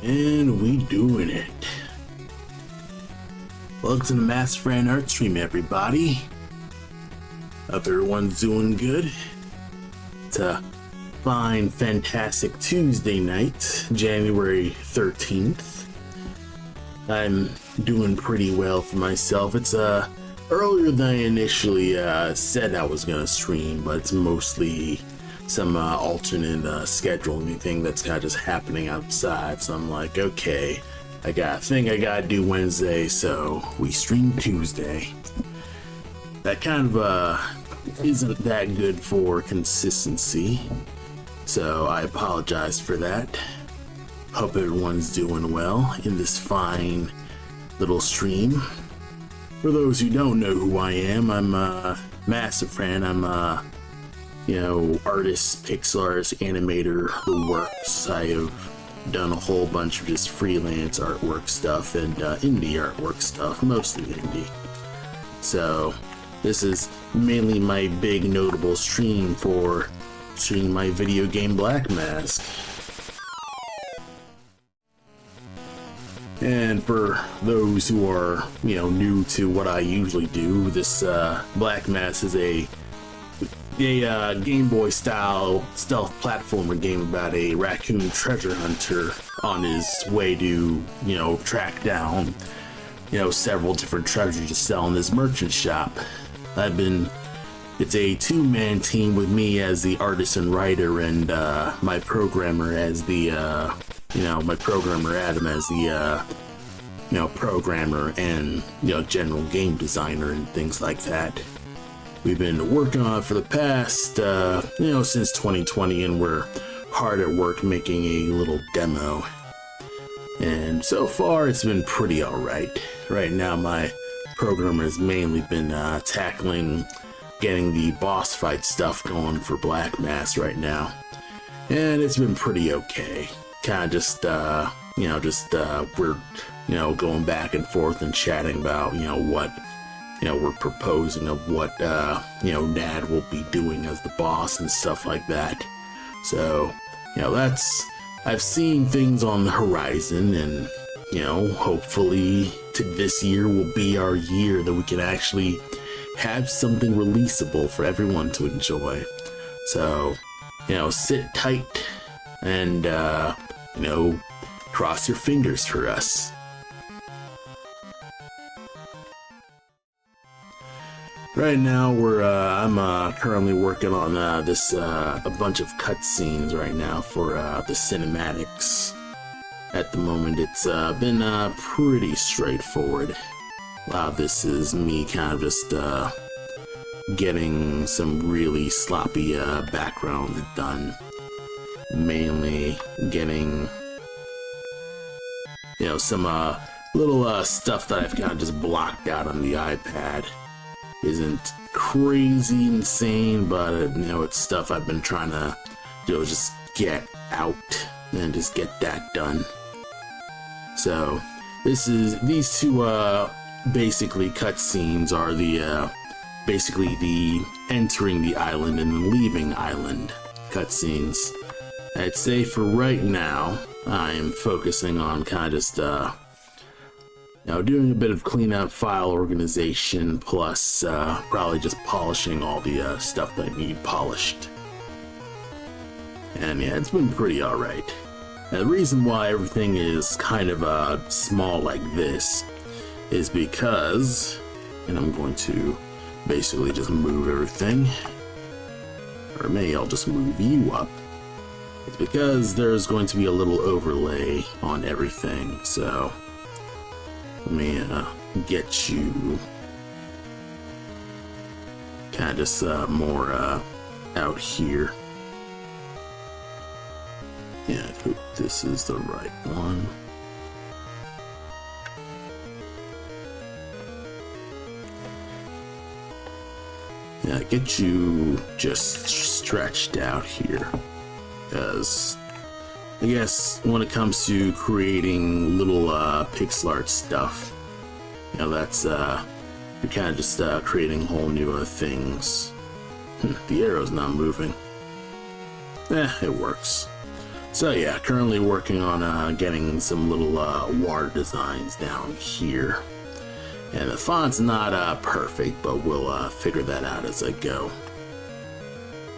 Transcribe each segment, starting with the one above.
And we doing it. Welcome to the Master Fran Art Stream, everybody. Hope everyone's doing good. It's a fine, fantastic Tuesday night, January 13th. I'm doing pretty well for myself. It's earlier than I initially said I was gonna stream, but it's mostly some alternate scheduling thing that's kind of just happening outside. So I'm like, okay, I got a thing I gotta do Wednesday, so we stream Tuesday. That kind of isn't that good for consistency, so I apologize for that. Hope everyone's doing well in this fine little stream. For those who don't know who I am, I'm Master Fran. I'm artist, pixel artist, animator, the works. I have done a whole bunch of just freelance artwork stuff and indie artwork stuff, mostly indie. So this is mainly my big notable stream for streaming my video game Blackmask. And for those who are, new to what I usually do, this Blackmask is a Game Boy style stealth platformer game about a raccoon treasure hunter on his way to, track down, several different treasures to sell in this merchant shop. It's a two-man team with me as the artist and writer, and my programmer as the, my programmer Adam as the, programmer and, general game designer and things like that. We've been working on it for the past, since 2020, and we're hard at work making a little demo. And so far, it's been pretty alright. Right now, my programmer has mainly been tackling getting the boss fight stuff going for Blackmask right now. And it's been pretty okay. Kind of just, we're, going back and forth and chatting about, what we're proposing of what, Nad will be doing as the boss and stuff like that. So, I've seen things on the horizon, and, hopefully this year will be our year that we can actually have something releasable for everyone to enjoy. So, sit tight and, cross your fingers for us. Right now, I'm currently working on this a bunch of cutscenes right now for the cinematics. At the moment, it's been pretty straightforward. A lot of this is me kind of just getting some really sloppy background done. Mainly getting, some little stuff that I've kind of just blocked out on the iPad. Isn't crazy insane, but it's stuff I've been trying to just get out and just get that done. So these two basically cutscenes are the basically the entering the island and then leaving island cutscenes. I'd say for right now I'm focusing on kind of just doing a bit of cleanup, file organization, plus probably just polishing all the stuff that I need polished. And yeah, it's been pretty alright. The reason why everything is kind of small like this is because, and I'm going to basically just move everything, or maybe I'll just move you up. It's because there's going to be a little overlay on everything, so let me get you kind of just more out here. Yeah, I hope this is the right one. Yeah, get you just stretched out here, because I guess when it comes to creating little pixel art stuff, that's you're kind of just creating whole new things. The arrow's not moving. It works. So yeah, currently working on getting some little water designs down here. And the font's not perfect, but we'll figure that out as I go.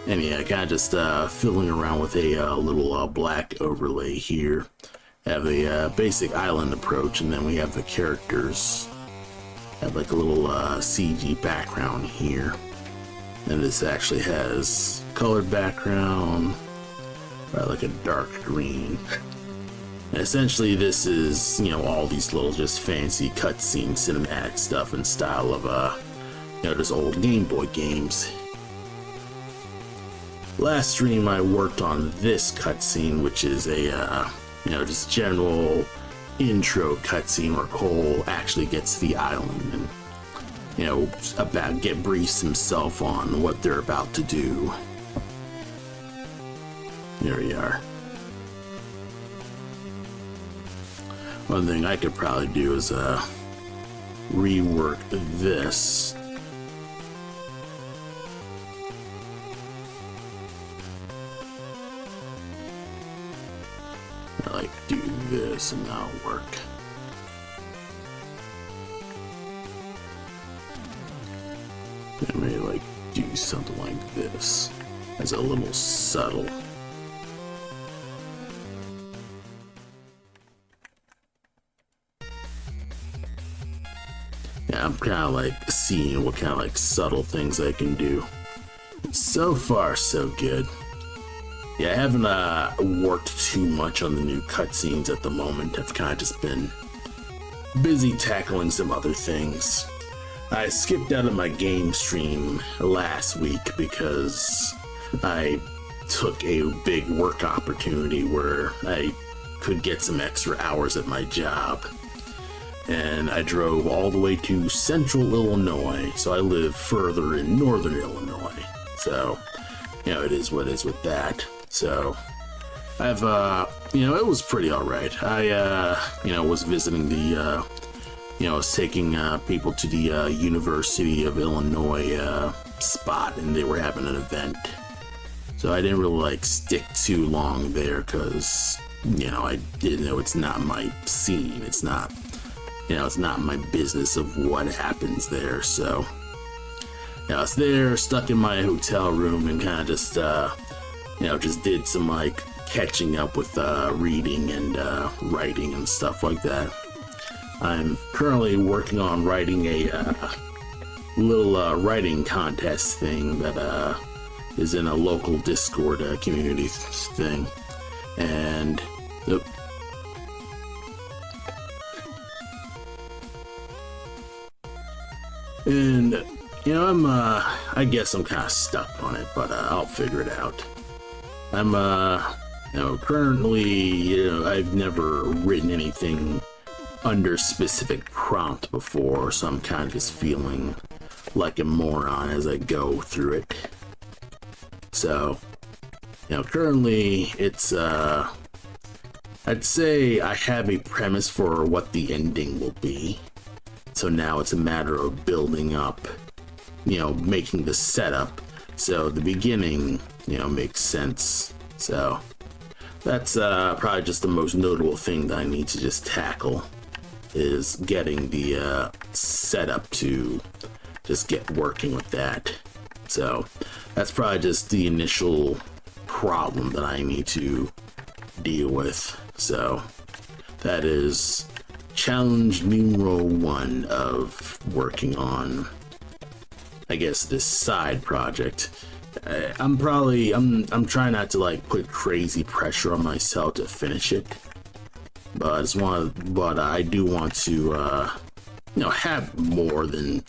And yeah, kind of just fiddling around with a little black overlay here. Have a basic island approach, and then we have the characters. Have like a little CG background here. And this actually has colored background, like a dark green. And essentially this is, you know, all these little just fancy cutscene cinematic stuff in style of, you know, just old Game Boy games. Last stream I worked on this cutscene, which is a, you know, just general intro cutscene where Cole actually gets to the island and, you know, briefs himself on what they're about to do. There we are. One thing I could probably do is rework this. I like do this and that'll work. I may like do something like this as a little subtle. Yeah, I'm kind of like seeing what kind of like subtle things I can do. So far, so good. Yeah, I haven't worked too much on the new cutscenes at the moment. I've kind of just been busy tackling some other things. I skipped out of my game stream last week because I took a big work opportunity where I could get some extra hours at my job. And I drove all the way to central Illinois, so I live further in northern Illinois. So, you know, it is what it is with that. So, I've, you know, it was pretty alright. I, you know, was visiting the, you know, I was taking people to the University of Illinois spot, and they were having an event. So I didn't really like stick too long there because, you know, I didn't know it's not my scene. It's not, you know, it's not my business of what happens there. So, you know, I was there, stuck in my hotel room, and kind of just, you know, just did some like catching up with reading and writing and stuff like that. I'm currently working on writing a little writing contest thing that is in a local Discord community thing, and you know, I guess I'm kind of stuck on it, but I'll figure it out. I'm you know, currently, you know, I've never written anything under specific prompt before, so I'm kind of just feeling like a moron as I go through it. So, you know, currently it's I'd say I have a premise for what the ending will be. So now it's a matter of building up, you know, making the setup so the beginning, you know, makes sense. So that's probably just the most notable thing that I need to just tackle, is getting the setup to just get working with that. So that's probably just the initial problem that I need to deal with. So that is challenge numero 1 of working on, I guess, this side project. I'm trying not to like put crazy pressure on myself to finish it, but I do want to you know, have more than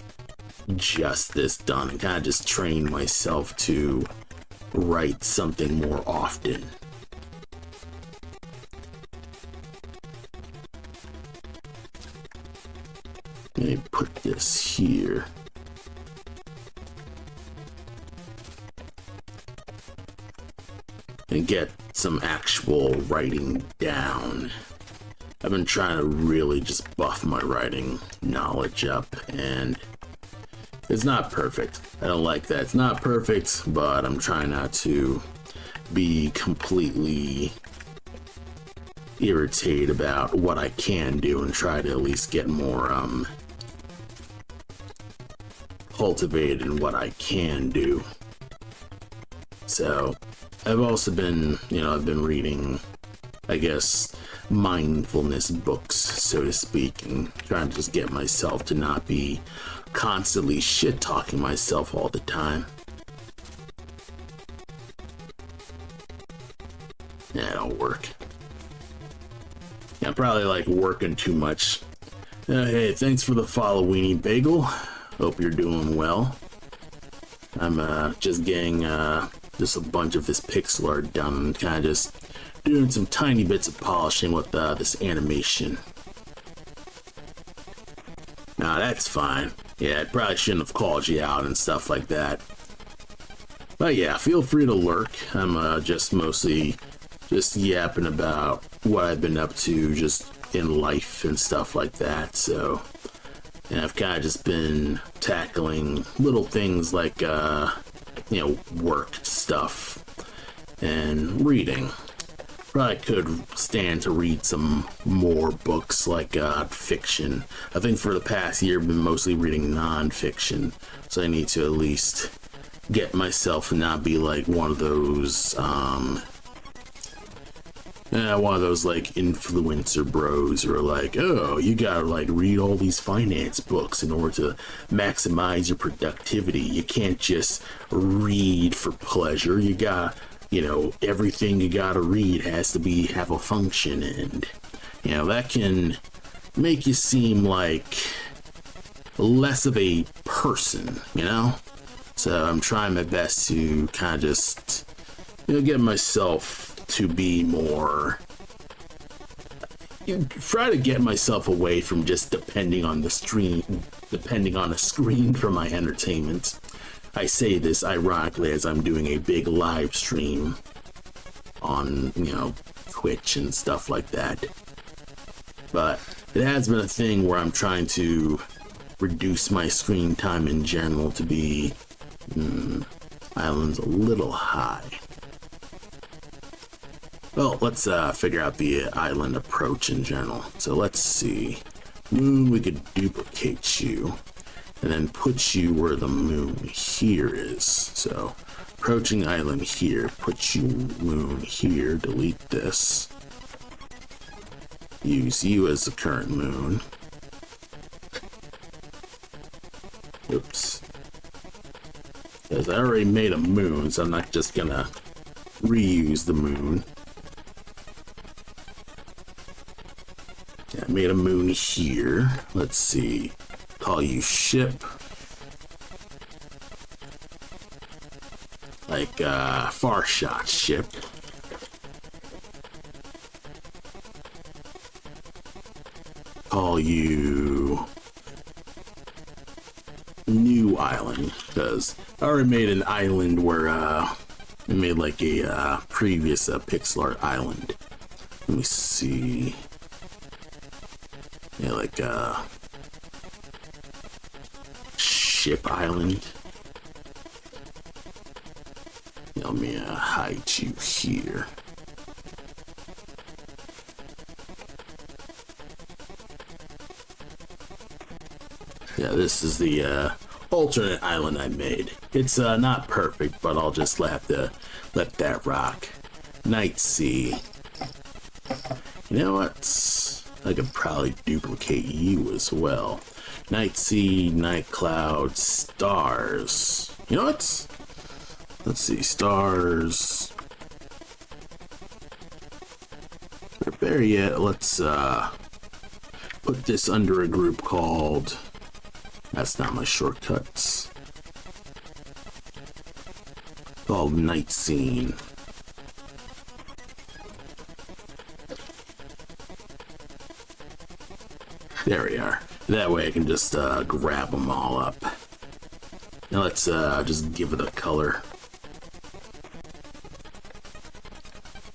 just this done, and kind of just train myself to write something more often. Let me put this here. And get some actual writing down. I've been trying to really just buff my writing knowledge up, and it's not perfect. I don't like that. It's not perfect, but I'm trying not to be completely irritated about what I can do and try to at least get more cultivated in what I can do. So I've also been, I've been reading, I guess, mindfulness books, so to speak, and trying to just get myself to not be constantly shit talking myself all the time. Yeah, it'll work. Yeah, I'm probably like working too much. Hey, thanks for the follow, Weenie Bagel. Hope you're doing well. I'm just getting just a bunch of this pixel art done and kind of just doing some tiny bits of polishing with this animation. Nah, that's fine. Yeah, I probably shouldn't have called you out and stuff like that. But yeah, feel free to lurk. I'm just mostly just yapping about what I've been up to just in life and stuff like that. So, and I've kind of just been tackling little things like, work stuff and reading. Probably could stand to read some more books like fiction. I think for the past year I've been mostly reading non-fiction, so I need to at least get myself to not be like one of those like influencer bros who are like, oh, you gotta like read all these finance books in order to maximize your productivity. You can't just read for pleasure. You got, everything you gotta read has to have a function, and that can make you seem like less of a person, So I'm trying my best to kind of just get myself to be more, try to get myself away from just depending on a screen for my entertainment. I say this ironically as I'm doing a big live stream on, Twitch and stuff like that. But it has been a thing where I'm trying to reduce my screen time in general to be islands a little high. Well, let's figure out the island approach in general. So let's see. Moon, we could duplicate you and then put you where the moon here is. So approaching island here, put you moon here, delete this. Use you as the current moon. Oops. Because I already made a moon, so I'm not just gonna reuse the moon. Yeah, I made a moon here. Let's see. Call you ship. Like far shot ship. Call you new island, because I already made an island where I made like a previous pixel art island. Let me see. Yeah, like ship island. Let me hide you here. Yeah, this is the alternate island I made. It's not perfect, but I'll just have to let that rock. Night Sea. You know what? I could probably duplicate you as well. Night Sea, Night Cloud, Stars. You know what? Let's see, Stars. Prepare yet. Let's put this under a group called... That's not my shortcuts. Called Night Scene. There we are. That way I can just grab them all up. Now let's just give it a color.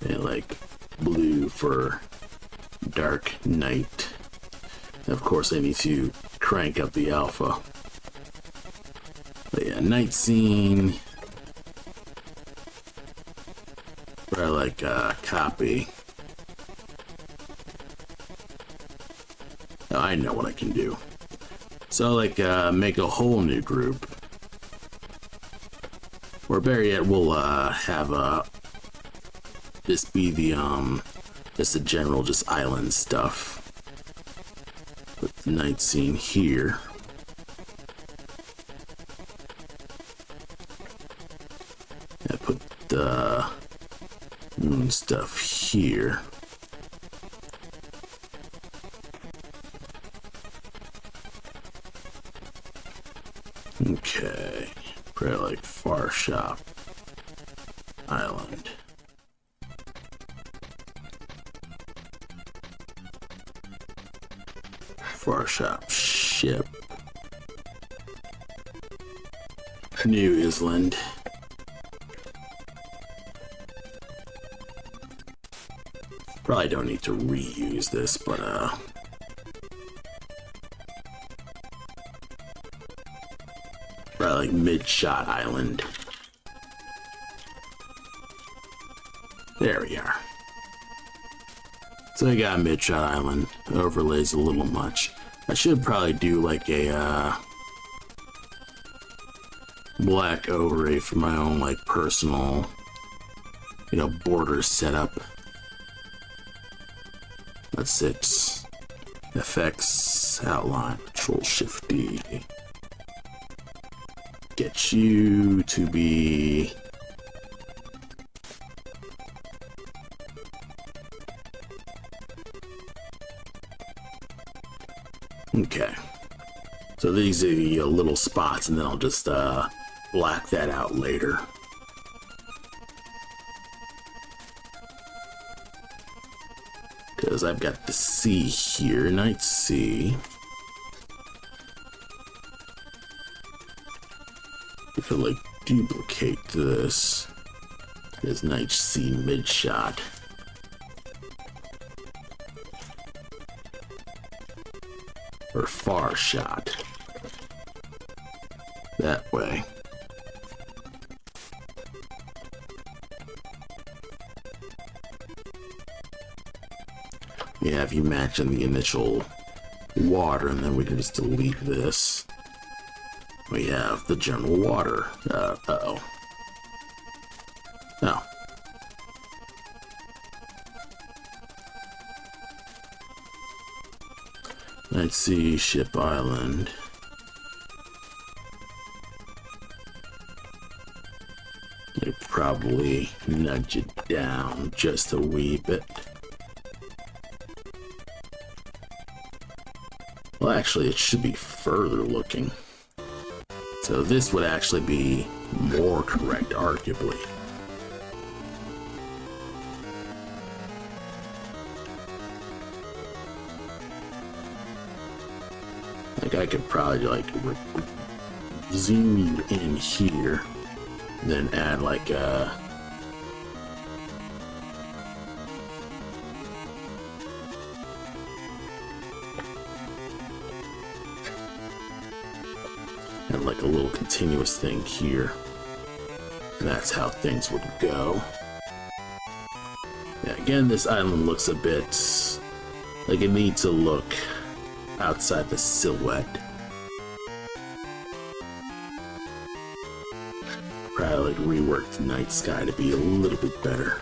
And like blue for dark night. And of course I need to crank up the alpha. But yeah, night scene. Probably like copy. I know what I can do. So like make a whole new group. Or better yet, we'll have this be the just the general just island stuff. Put the night scene here. I put the moon stuff here. Okay, probably like Far Shop Island. Far Shop Ship. New Island. Probably don't need to reuse this, but probably like Mid-Shot Island. There we are. So I got Mid-Shot Island. Overlays a little much. I should probably do like a black overlay for my own like personal, you know, border setup. That's it. Effects, outline, Control Shift D. Get you to be okay. So these are the little spots, and then I'll just black that out later. Because I've got the sea here, Night Sea. If I like duplicate this, there's Night Sea Mid-Shot. Or Far Shot. That way. Yeah, if you match in the initial water, and then we can just delete this. We have the general water. Uh-oh. Oh. Let's see, Ship Island. You probably nudge it down just a wee bit. Well, actually, it should be further looking. So this would actually be more correct, arguably. Like, I could probably, like, zoom you in here, then add, like, and like a little continuous thing here. And that's how things would go. Yeah, again, this island looks a bit like it needs to look outside the silhouette. Probably like rework the night sky to be a little bit better.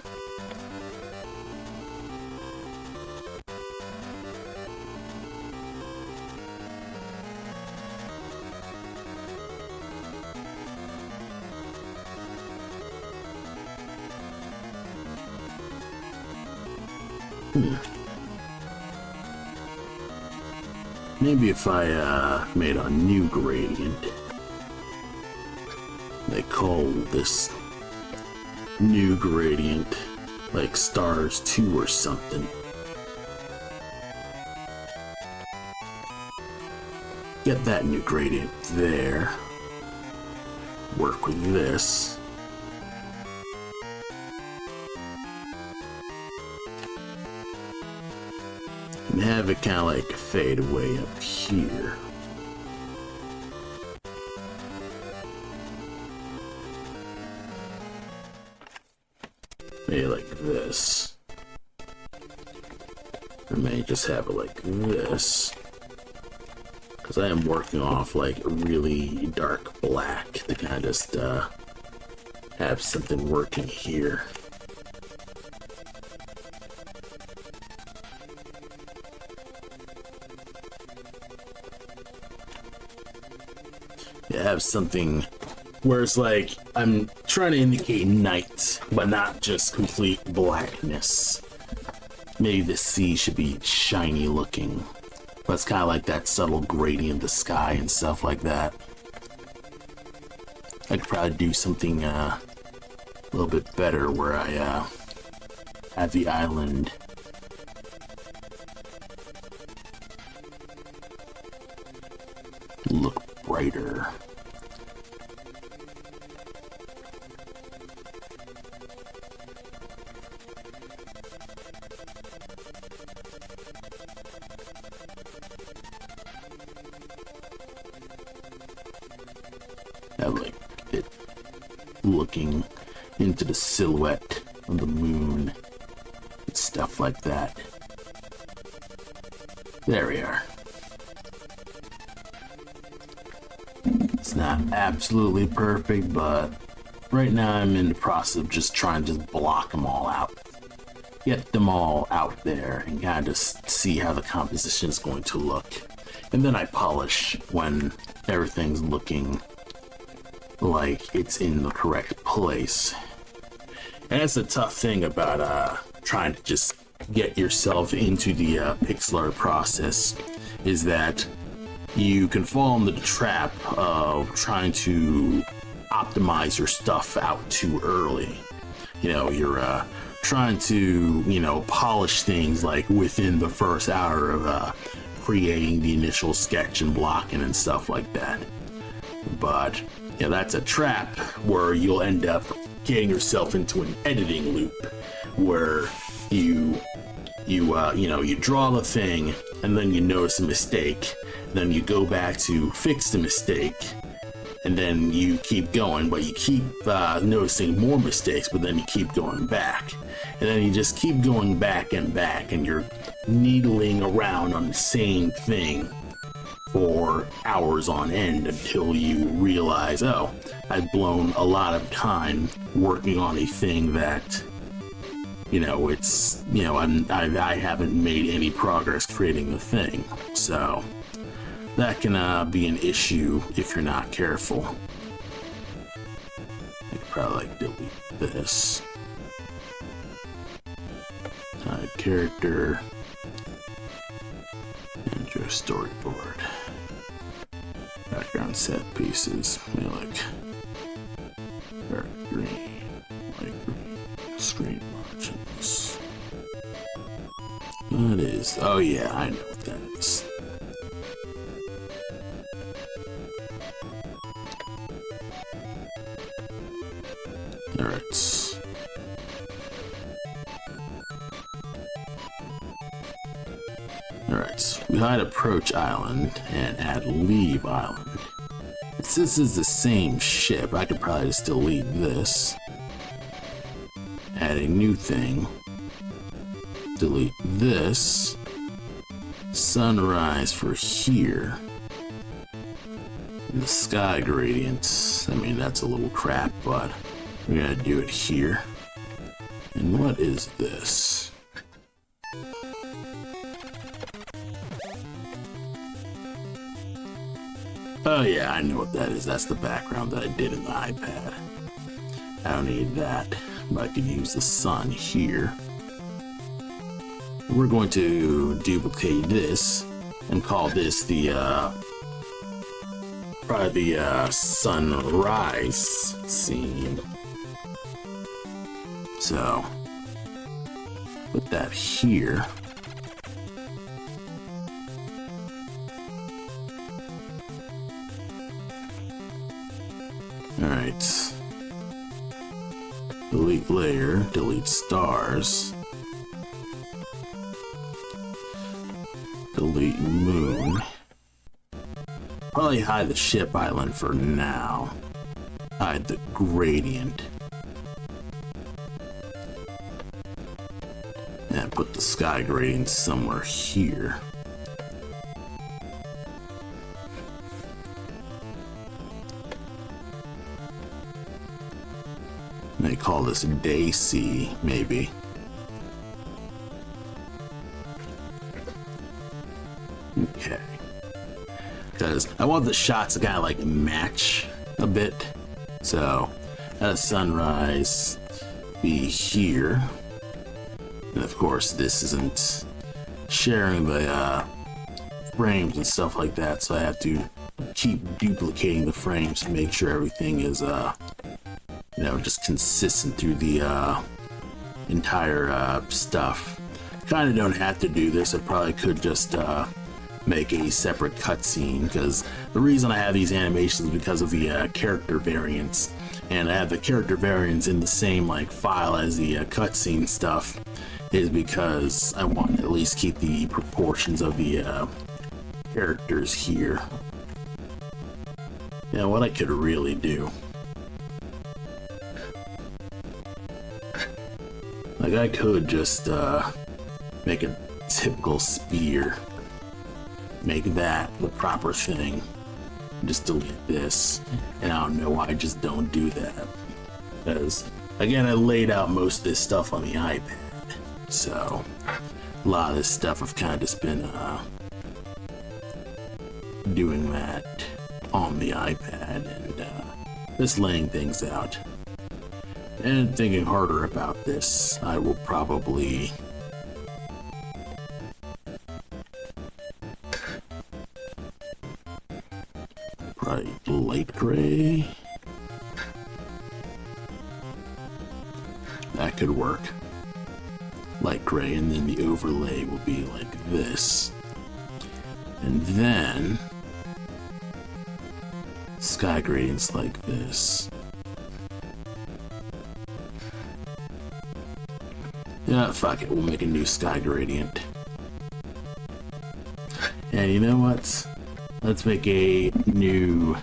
Maybe if I made a new gradient. They call this new gradient like stars 2 or something. Get that new gradient there. Work with this. And have it kind of like fade away up here. Maybe like this. Or maybe just have it like this. because I am working off like a really dark black to kind of just have something working here. Yeah, have something where it's like I'm trying to indicate night, but not just complete blackness. Maybe the sea should be shiny looking, but it's kind of like that subtle gradient of the sky and stuff like that. I could probably do something a little bit better where I have the island look brighter. Have like it looking into the silhouette of the moon and stuff like that. There we are. It's not absolutely perfect, but right now I'm in the process of just trying to just block them all out. Get them all out there and kind of just see how the composition is going to look. And then I polish when everything's looking like it's in the correct place. And that's the tough thing about trying to just get yourself into the pixel art process, is that you can fall into the trap of trying to optimize your stuff out too early. You know, you're trying to, you know, polish things like within the first hour of creating the initial sketch and blocking and stuff like that. But yeah, that's a trap where you'll end up getting yourself into an editing loop where you draw the thing and then you notice a mistake, then you go back to fix the mistake, and then you keep going, but you keep noticing more mistakes, but then you keep going back, and then you just keep going back, and you're needling around on the same thing for hours on end until you realize, oh, I've blown a lot of time working on a thing that, you know, it's, you know, I haven't made any progress creating the thing. So that can be an issue if you're not careful. I could probably like delete this. Character. And your storyboard. Background set pieces. Maybe like dark green, light green, screen margins. What is? Oh yeah, I know what that is. Alright. Alright, we hide approach island and add leave island. Since this is the same ship, I could probably just delete this. Add a new thing. Delete this. Sunrise for here. And the sky gradients. I mean, that's a little crap, but we're gonna do it here. And what is this? Oh yeah, I know what that is. That's the background that I did in the iPad. I don't need that, but I could use the sun here. We're going to duplicate this and call this the probably the sunrise scene. So put that here. Alright. Delete layer, delete stars. Delete moon. Probably hide the ship island for now. Hide the gradient. And put the sky gradient somewhere here. call this day C, maybe. Okay. Because I want the shots to kind of like match a bit. So, let sunrise be here. And of course, this isn't sharing the frames and stuff like that, so I have to keep duplicating the frames to make sure everything is, you know, just consistent through the entire stuff. Kind of don't have to do this. I probably could just make a separate cutscene, because the reason I have these animations is because of the character variants, and I have the character variants in the same like file as the cutscene stuff, is because I want to at least keep the proportions of the characters here. Yeah, what I could really do, like I could just make a typical spear, make that the proper thing, just delete this, and I don't know why I just don't do that, because again, I laid out most of this stuff on the iPad, so a lot of this stuff I've kind of just been doing that on the iPad and just laying things out. And thinking harder about this, I will probably light gray. That could work. Light gray, and then the overlay will be like this. And then sky gradients like this. Yeah, fuck it, we'll make a new sky gradient. And you know what? Let's make a new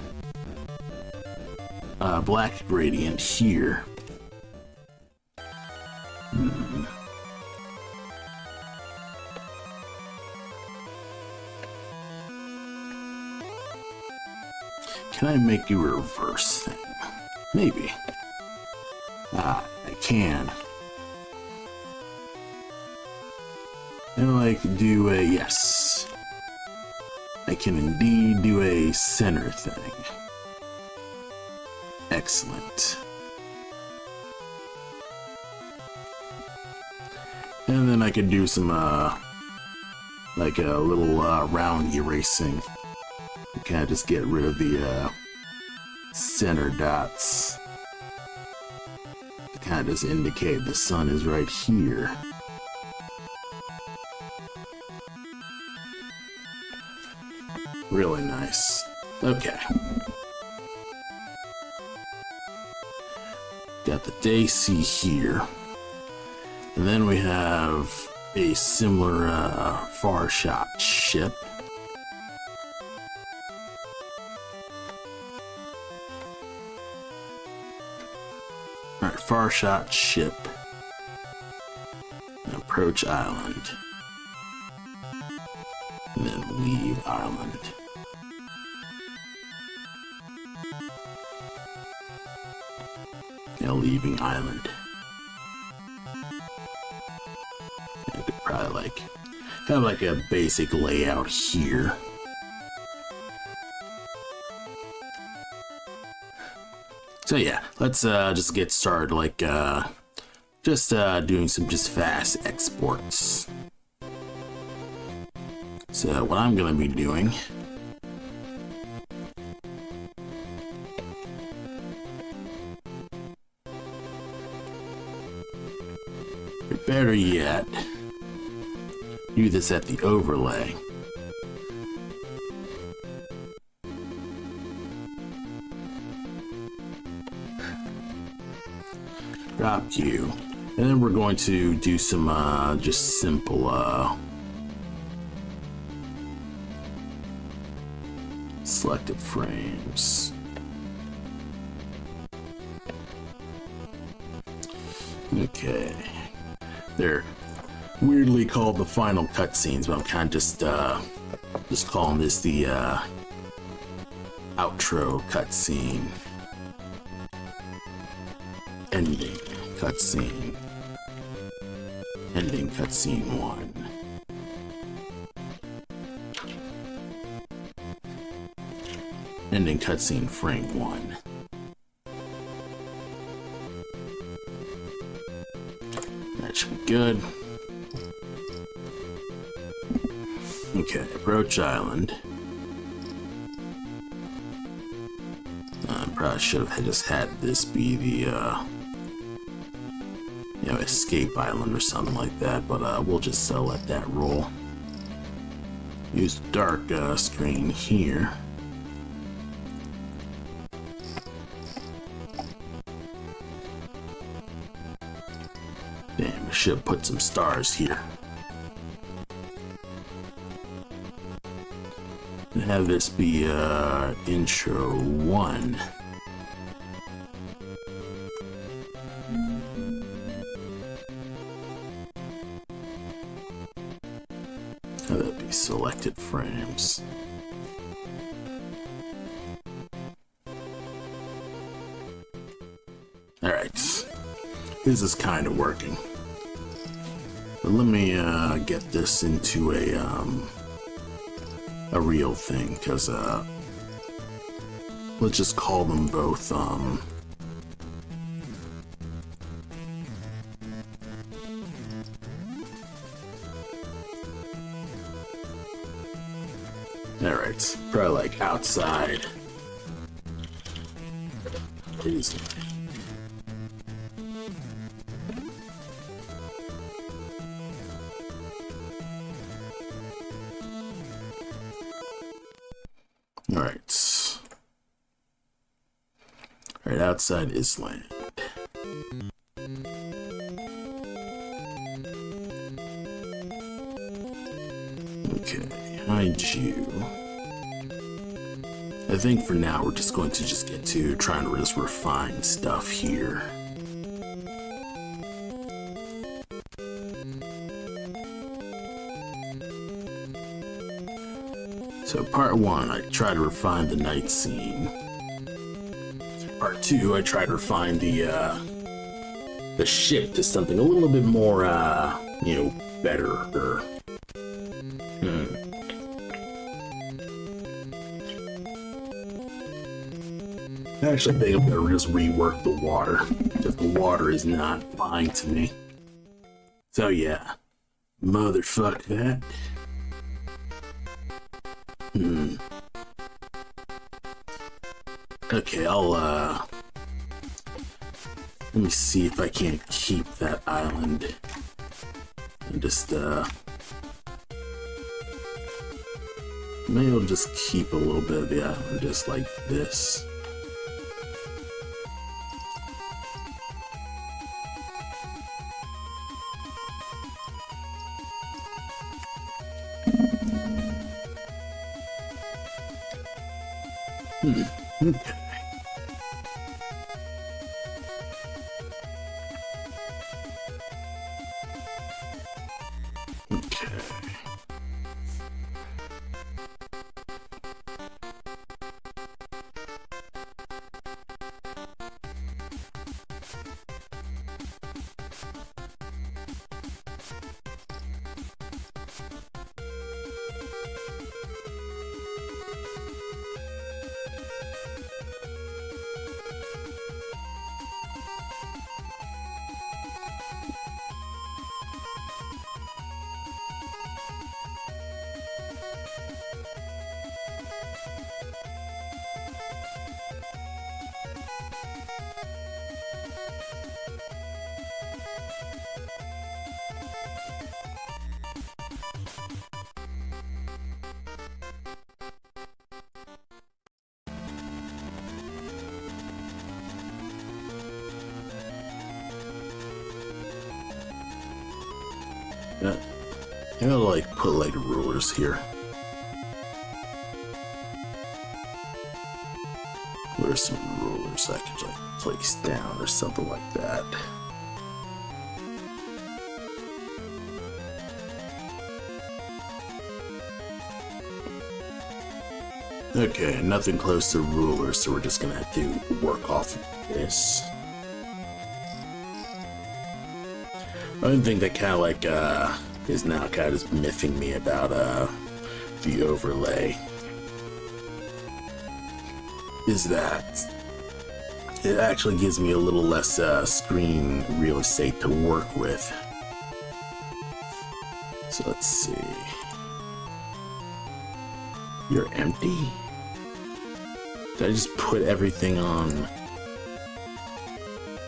black gradient here. Can I make you a reverse thing? Maybe. I can. And I can do a, yes. I can indeed do a center thing. Excellent. And then I could do some, like a little round erasing. Kind of just get rid of the center dots. Kind of just indicate the sun is right here. Really nice. Okay. Got the day C here. And then we have a similar far shot ship. Alright, far shot ship. Approach island. And then leave island. Now leaving island. I could probably like have like a basic layout here. So yeah, let's just get started, like doing some just fast exports. So what I'm gonna be doing, or better yet, do this at the overlay. Drop you, and then we're going to do some just simple selected frames. Okay, they're weirdly called the final cutscenes, but I'm kind of just calling this the outro cutscene ending. cutscene. Ending cutscene 1. Ending cutscene frame 1. That should be good. Okay, approach island. I probably should have just had this be the, you know, escape island or something like that, but we'll just let that roll. Use dark screen here. Damn, I should have put some stars here. And have this be intro 1. Have that be selected frames. Alright, this is kind of working. But let me get this into a real thing, because let's just call them both alright, probably like outside. Easy. Alright, outside is land. Okay, behind you. I think for now we're just going to get to trying to just refine stuff here. So part 1, I try to refine the night scene. Part 2, I try to refine the ship to something a little bit more, you know, better. I actually think I'm gonna just rework the water, because the water is not fine to me. So yeah, motherfuck that. Okay, I'll, let me see if I can't keep that island. And just, maybe I'll just keep a little bit of the island just like this. Okay. Yeah, I'm gonna like put like rulers here. Where's some rulers I could like place down or something like that? Okay, nothing close to rulers, so we're just gonna have to work off of this. One thing that kind of like is now kind of just miffing me about the overlay is that it actually gives me a little less screen real estate to work with. So let's see. You're empty? Did I just put everything on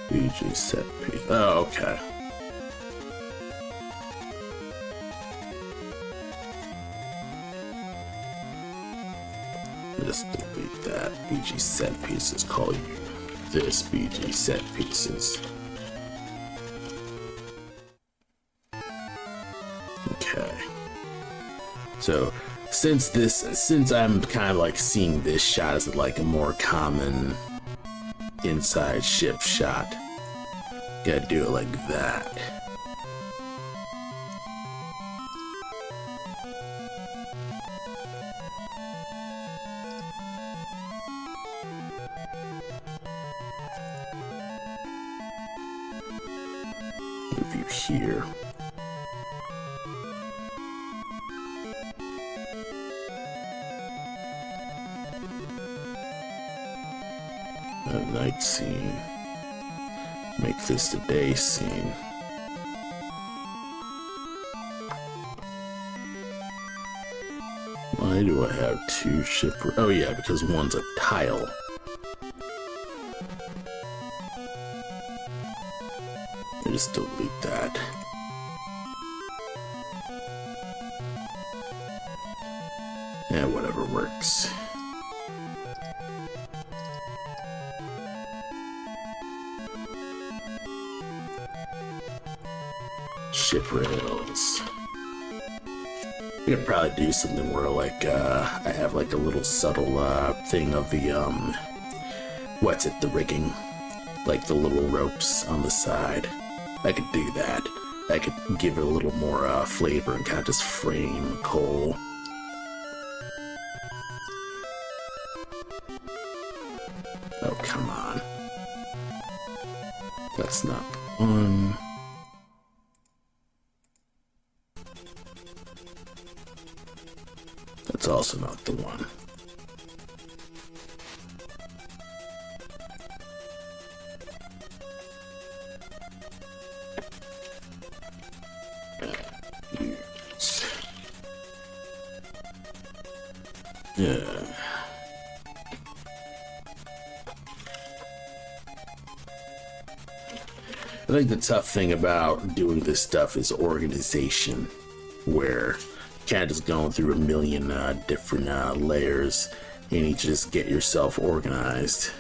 BG set piece? Oh, okay. Just delete that. BG set pieces. Call you this BG set pieces. Okay. So since I'm kind of like seeing this shot as like a more common inside ship shot, gotta do it like that. Move you here. A night scene. Make this the day scene. Why do I have two shipwrecks? Oh yeah, because one's a tile. Just delete that. Yeah, whatever works. Ship rails. We could probably do something where like I have like a little subtle thing of the what's it, the rigging, like the little ropes on the side. I could do that. I could give it a little more flavor and kind of just frame coal. Oh, come on. That's not the one. That's also not the one. Yeah. I think the tough thing about doing this stuff is organization, where you can't just going through a million different layers. You need to just get yourself organized.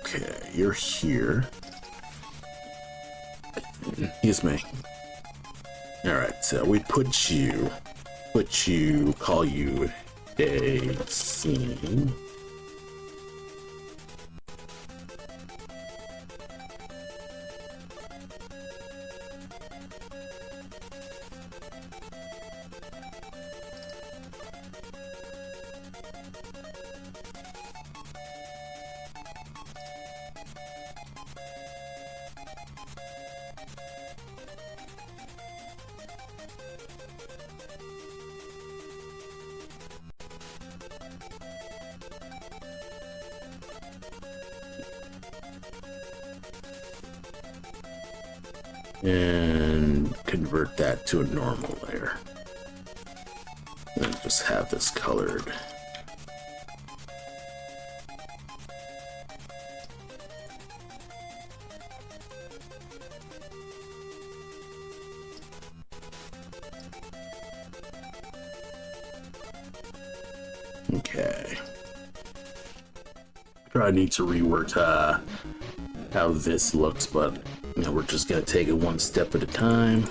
Okay, you're here. Excuse me. Alright, so we call you a scene. And convert that to a normal layer. And just have this colored. Okay. Probably need to rework how this looks, but you know, we're just gonna take it one step at a time.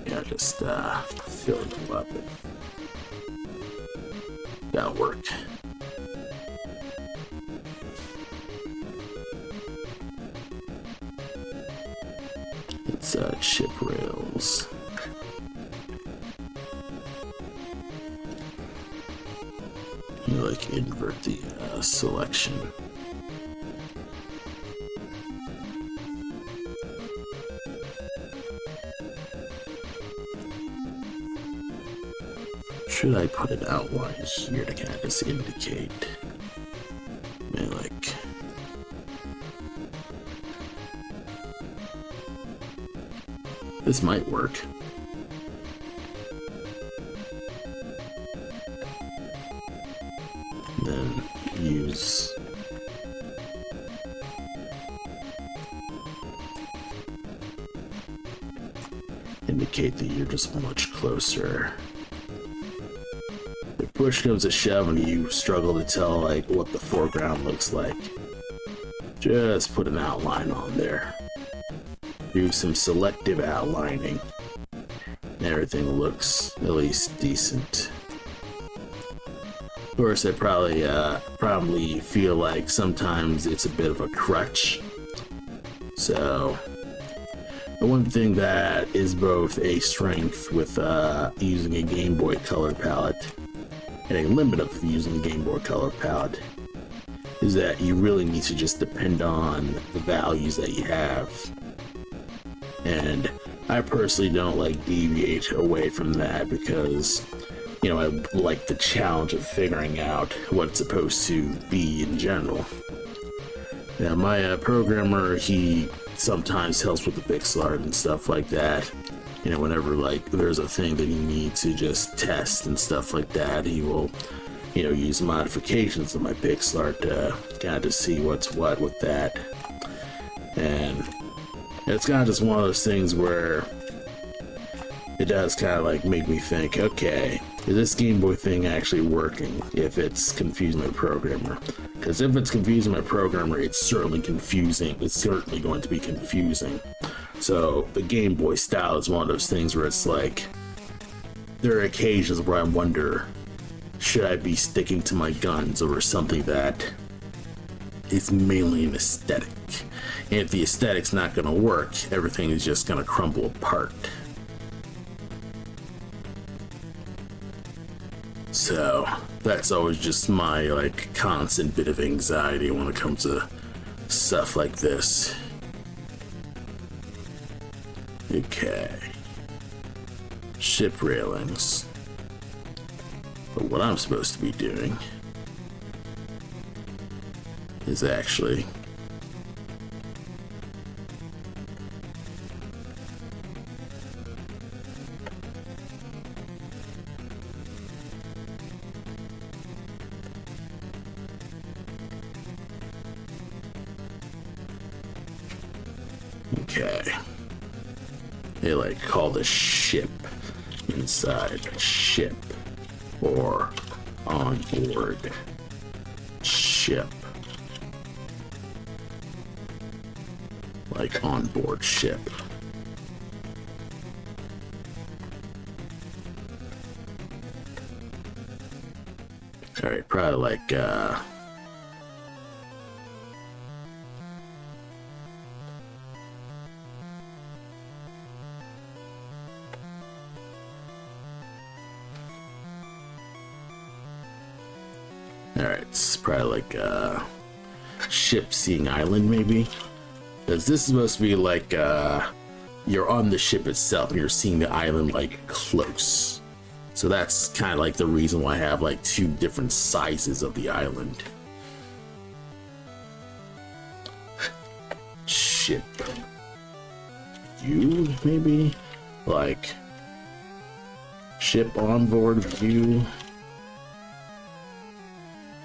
Yeah, just fill it up. That'll work. chip rails. You like invert the selection. Should I put an outline here to kind of just indicate? I mean, like, this might work. Then use indicate that you're just much closer. If push comes to shove and you struggle to tell like what the foreground looks like, just put an outline on there. Do some selective outlining. Everything looks at least decent. Of course, I probably feel like sometimes it's a bit of a crutch. So, the one thing that is both a strength with using a Game Boy Color palette and a limit of using a Game Boy Color palette is that you really need to just depend on the values that you have. And I personally don't like deviate away from that because, you know, I like the challenge of figuring out what it's supposed to be in general. Now, my programmer, he sometimes helps with the pixel art and stuff like that. You know, whenever like there's a thing that you need to just test and stuff like that, he will, you know, use modifications of my pixel art to kind of see what's what with that. And it's kind of just one of those things where it does kind of like make me think, okay, is this Game Boy thing actually working if it's confusing my programmer? Because if it's confusing my programmer, it's certainly confusing. It's certainly going to be confusing. So the Game Boy style is one of those things where it's like, there are occasions where I wonder, should I be sticking to my guns over something that is mainly an aesthetic? And if the aesthetic's not going to work, everything is just going to crumble apart. So that's always just my like constant bit of anxiety when it comes to stuff like this. Okay. Ship railings. But what I'm supposed to be doing is actually okay. They like call the ship inside ship or on board ship. Like on board ship. Alright, probably like alright, it's probably like ship seeing island maybe. Because this is supposed to be like you're on the ship itself and you're seeing the island like close. So that's kind of like the reason why I have like two different sizes of the island. Ship view maybe? Like ship on board view.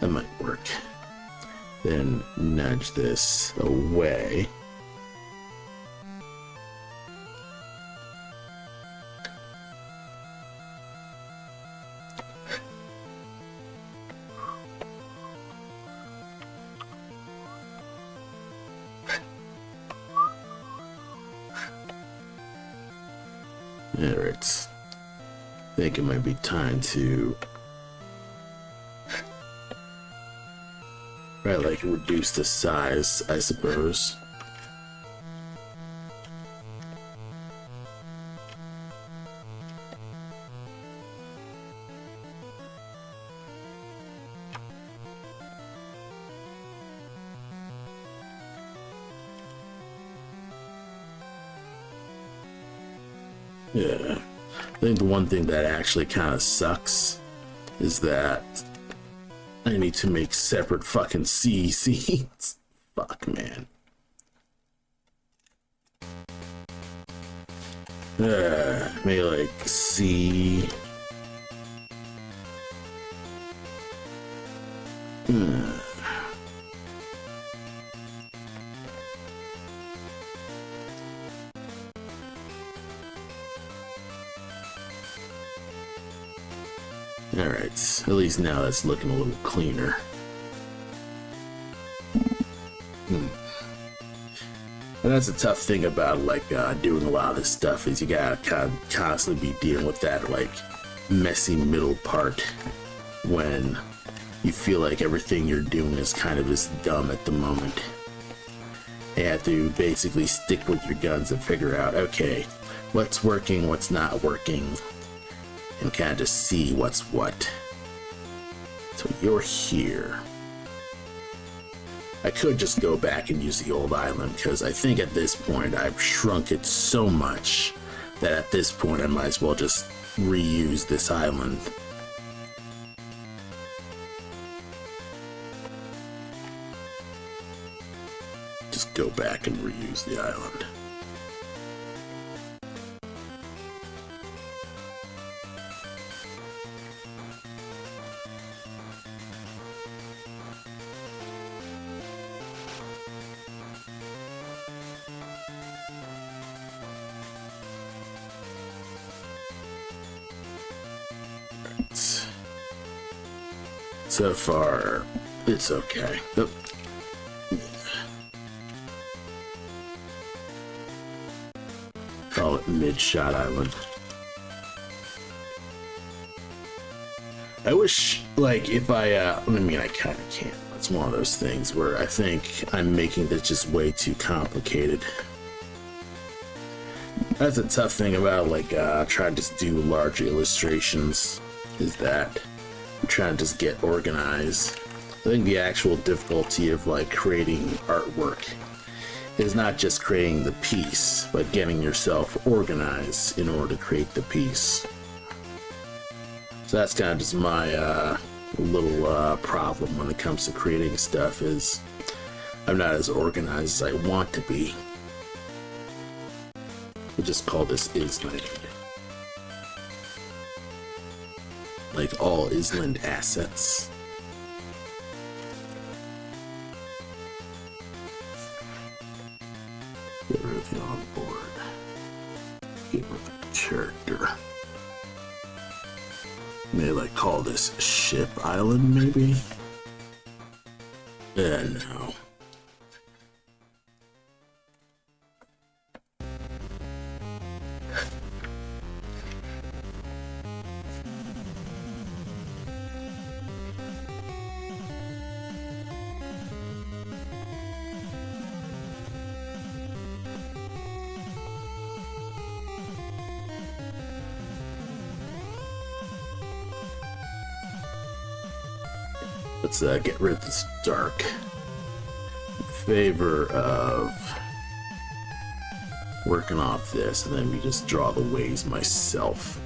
That might work. Then nudge this away. Alright. I think it might be time to like reduce the size, I suppose. Yeah. I think the one thing that actually kind of sucks is that I need to make separate fucking C seeds. Fuck, man. Maybe like C. Alright, at least now that's looking a little cleaner. And that's a tough thing about like doing a lot of this stuff is you gotta kind of constantly be dealing with that like messy middle part when you feel like everything you're doing is kind of just dumb at the moment. You have to basically stick with your guns and figure out, okay, what's working, what's not working, and kind of just see what's what. So you're here. I could just go back and use the old island because I think at this point I've shrunk it so much that at this point I might as well just reuse this island. Just go back and reuse the island. So far, it's okay. Oh. Call it Mid-Shot Island. I wish, like, if I mean, I kind of can't. It's one of those things where I think I'm making this just way too complicated. That's a tough thing about, like, trying to just do large illustrations, is that I'm trying to just get organized. I think the actual difficulty of, like, creating artwork is not just creating the piece, but getting yourself organized in order to create the piece. So that's kind of just my little problem when it comes to creating stuff, is I'm not as organized as I want to be. We'll just call this Island. Like all Island assets. Get rid of the onboard. Get rid of the character. May like call this Ship Island, maybe? No. Let's get rid of this dark in favor of working off this, and then we just draw the waves myself.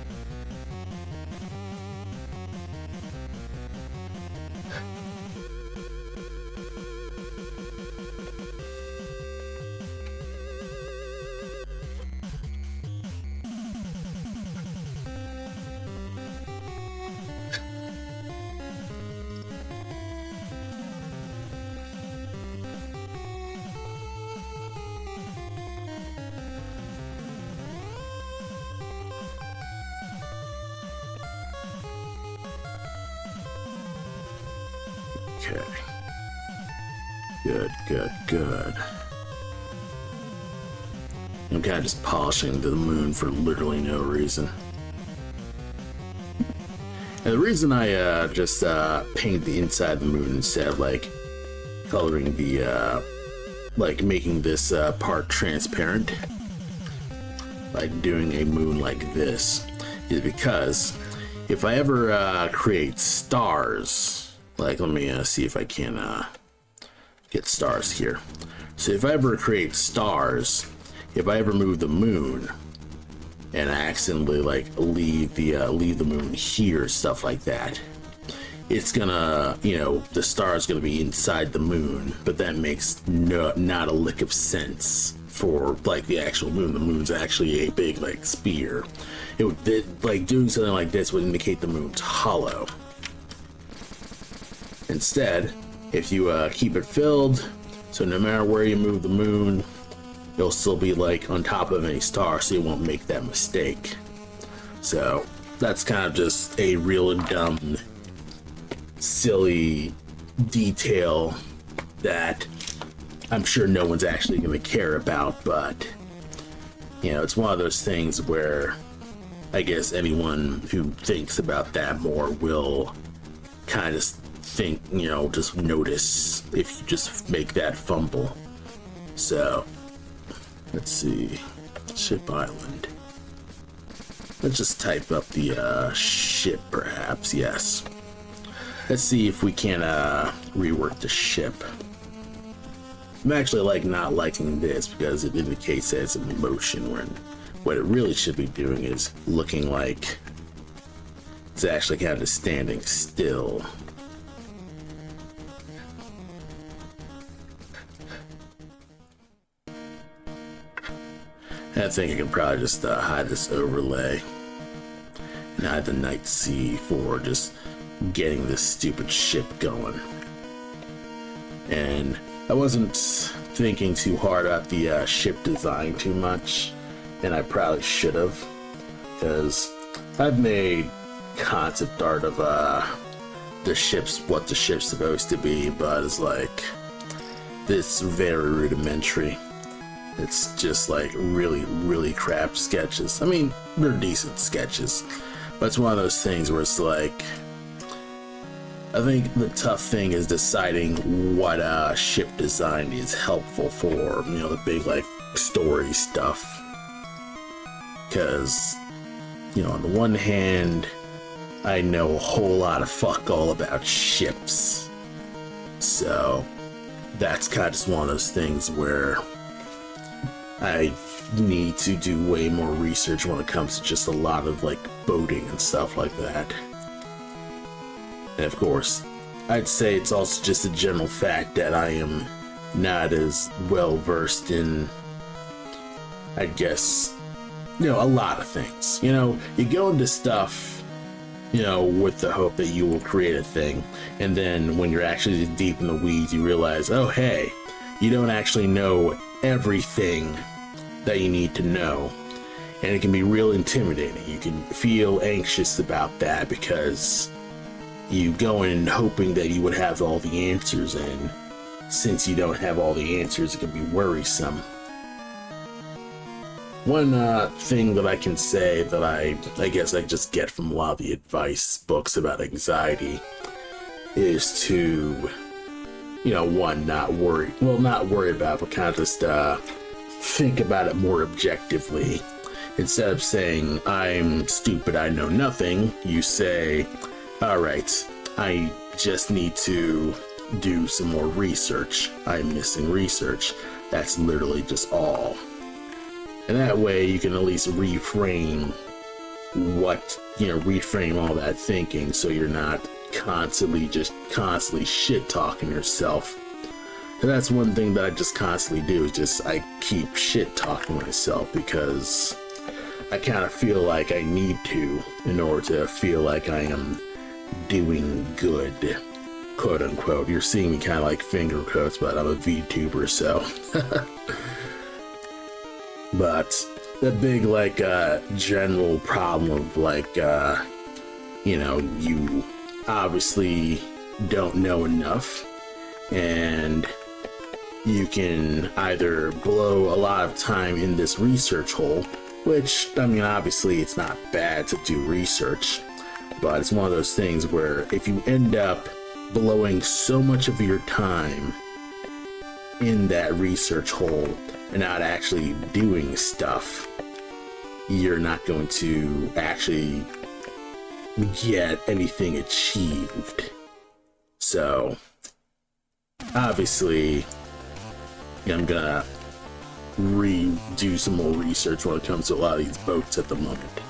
Okay. Good. I'm kind of just polishing the moon for literally no reason. And the reason I just paint the inside of the moon instead of like coloring the like making this part transparent, like doing a moon like this, is because if I ever create stars, like, let me see if I can get stars here. So if I ever create stars, if I ever move the moon, and I accidentally like leave the moon here, stuff like that, it's gonna, you know, the star is gonna be inside the moon, but that makes not a lick of sense for like the actual moon. The moon's actually a big like sphere. Like doing something like this would indicate the moon's hollow. Instead, if you keep it filled, so no matter where you move the moon, it'll still be like on top of any star, so you won't make that mistake. So that's kind of just a real dumb, silly detail that I'm sure no one's actually going to care about, but you know, it's one of those things where I guess anyone who thinks about that more will kind of think, you know, just notice if you just make that fumble. So let's see, ship island. Let's just type up the ship, perhaps. Yes, let's see if we can rework the ship. I'm actually like not liking this because it indicates that it's in motion, when what it really should be doing is looking like it's actually kind of standing still. I think I can probably just hide this overlay and hide the night sea for just getting this stupid ship going. And I wasn't thinking too hard about the ship design too much, and I probably should have, because I've made concept art of the ship's, what the ship's supposed to be, but it's like this very rudimentary. It's just like really crap sketches. I mean, they're decent sketches, but it's one of those things where it's like, I think the tough thing is deciding what ship design is helpful for, you know, the big like story stuff. Because, you know, on the one hand, I know a whole lot of fuck all about ships, so that's kind of just one of those things where I need to do way more research when it comes to just a lot of like boating and stuff like that. And of course, I'd say it's also just a general fact that I am not as well versed in, I guess, you know, a lot of things. You know, you go into stuff, you know, with the hope that you will create a thing, and then when you're actually deep in the weeds, you realize, oh hey, you don't actually know everything that you need to know, and it can be real intimidating. You can feel anxious about that because you go in hoping that you would have all the answers, and since you don't have all the answers, it can be worrisome. One thing that I can say that I guess I just get from a lot of the advice books about anxiety is to, you know, one, not worry about it, but kind of just think about it more objectively. Instead of saying, I'm stupid, I know nothing, you say, alright, I just need to do some more research. I'm missing research. That's literally just all. And that way you can at least reframe all that thinking, so you're not constantly shit talking yourself. And that's one thing that I just constantly do, is just I keep shit talking myself because I kind of feel like I need to in order to feel like I am doing good, quote unquote. You're seeing me kind of like finger quotes, but I'm a VTuber, so. But the big like general problem of like you know, you obviously don't know enough, and you can either blow a lot of time in this research hole, which, I mean, obviously it's not bad to do research, but it's one of those things where if you end up blowing so much of your time in that research hole and not actually doing stuff, you're not going to actually get anything achieved. So obviously I'm gonna do some more research when it comes to a lot of these boats at the moment.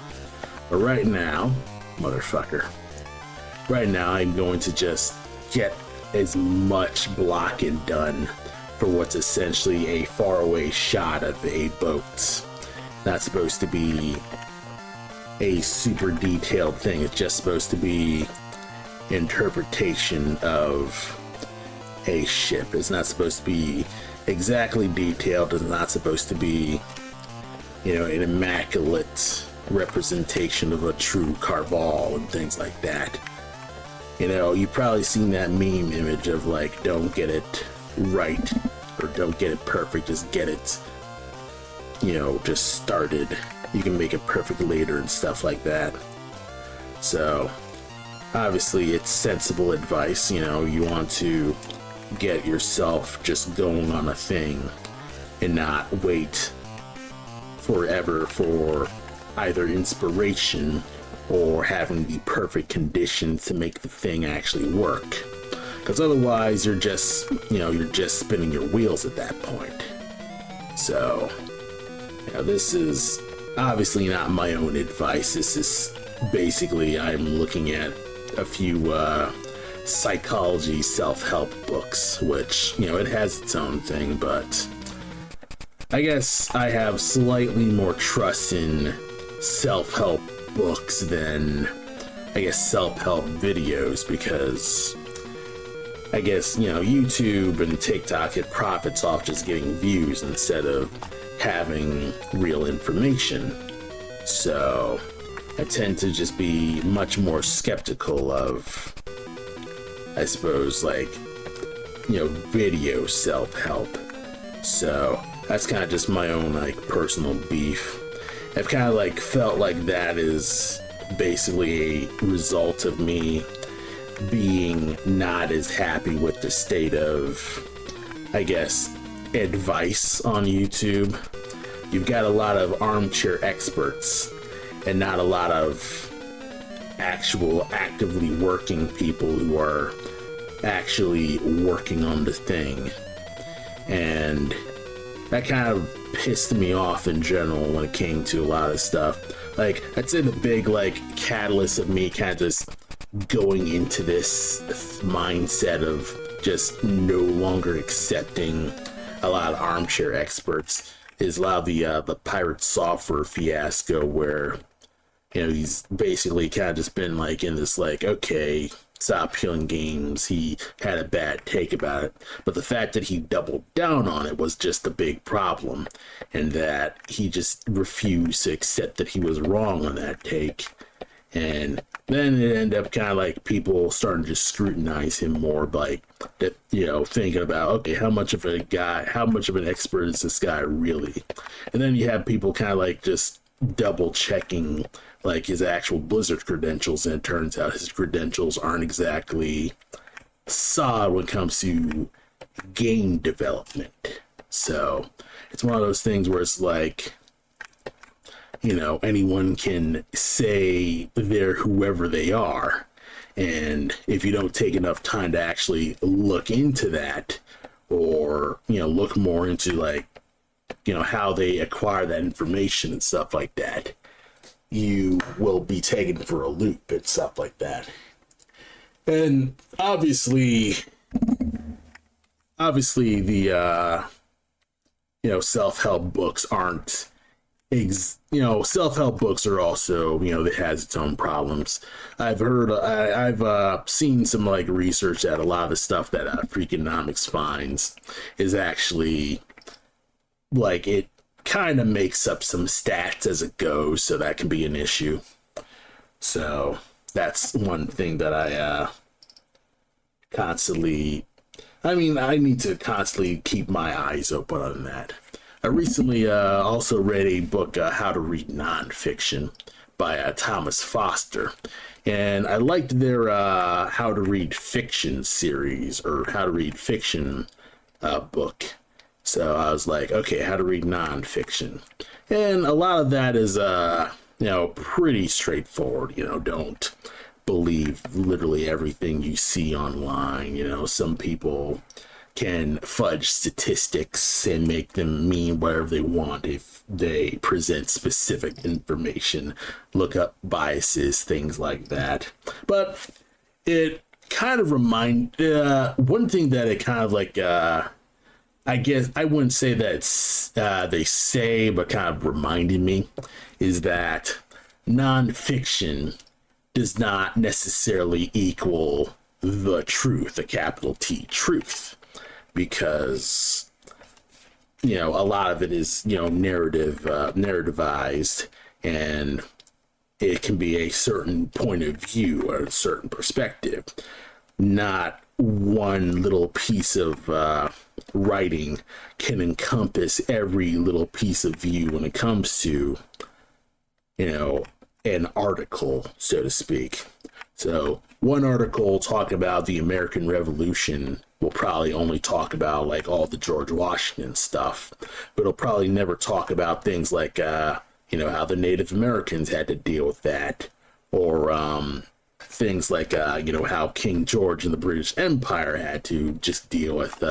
But right now, motherfucker, right now I'm going to just get as much blocking done for what's essentially a faraway shot of a boat. Not supposed to be a super detailed thing. It's just supposed to be interpretation of a ship. It's not supposed to be exactly detailed. It's not supposed to be, you know, an immaculate representation of a true carval and things like that. You know, you've probably seen that meme image of like, don't get it right or don't get it perfect, just get it, you know, just started. You can make it perfect later and stuff like that. So obviously it's sensible advice. You know, you want to get yourself just going on a thing and not wait forever for either inspiration or having the perfect conditions to make the thing actually work, because otherwise you're just, you know, you're just spinning your wheels at that point. So, you know, this is obviously not my own advice. This is basically, I'm looking at a few psychology self-help books, which, you know, it has its own thing, but I guess I have slightly more trust in self-help books than, I guess, self-help videos, because I guess, you know, YouTube and TikTok, it profits off just getting views instead of having real information. So I tend to just be much more skeptical of, I suppose, like, you know, video self-help. So that's kind of just my own, like, personal beef. I've kind of, like, felt like that is basically a result of me being not as happy with the state of, I guess, advice on YouTube. You've got a lot of armchair experts and not a lot of actual actively working people who are actually working on the thing. And that kind of pissed me off in general when it came to a lot of stuff. Like, I'd say the big, like, catalyst of me kind of just going into this mindset of just no longer accepting a lot of armchair experts is a lot of the pirate software fiasco, where, you know, he's basically kind of just been like in this, like, okay, stop killing games. He had a bad take about it, but the fact that he doubled down on it was just a big problem, and that he just refused to accept that he was wrong on that take. And then it ended up kind of like people starting to scrutinize him more, like, that, you know, thinking about, okay, how much of an expert is this guy really? And then you have people kind of like just double checking like his actual Blizzard credentials, and it turns out his credentials aren't exactly solid when it comes to game development. So it's one of those things where it's like, you know, anyone can say they're whoever they are, and if you don't take enough time to actually look into that, or, you know, look more into, like, you know, how they acquire that information and stuff like that, you will be taken for a loop and stuff like that. And obviously the you know, self-help books aren't you know, self-help books are also, you know, it has its own problems. I've seen some, like, research that a lot of the stuff that Freakonomics finds is actually, like, it kind of makes up some stats as it goes, so that can be an issue. So that's one thing that I need to constantly keep my eyes open on that. I recently also read a book, How to Read Nonfiction, by Thomas Foster, and I liked their How to Read Fiction series, or How to Read Fiction book. So I was like, okay, how to read nonfiction. And a lot of that is, you know, pretty straightforward. You know, don't believe literally everything you see online. You know, some people can fudge statistics and make them mean whatever they want if they present specific information, look up biases, things like that. But it kind of one thing that it kind of like, I guess I wouldn't say that it's, they say, but kind of reminded me, is that nonfiction does not necessarily equal the truth, a capital T truth, because, you know, a lot of it is, you know, narrativized, and it can be a certain point of view or a certain perspective, not one little piece of writing can encompass every little piece of view when it comes to, you know, an article, so to speak. So one article talking about the American Revolution will probably only talk about like all the George Washington stuff, but it'll probably never talk about things like, you know, how the Native Americans had to deal with that, or things like, you know, how King George and the British Empire had to just deal with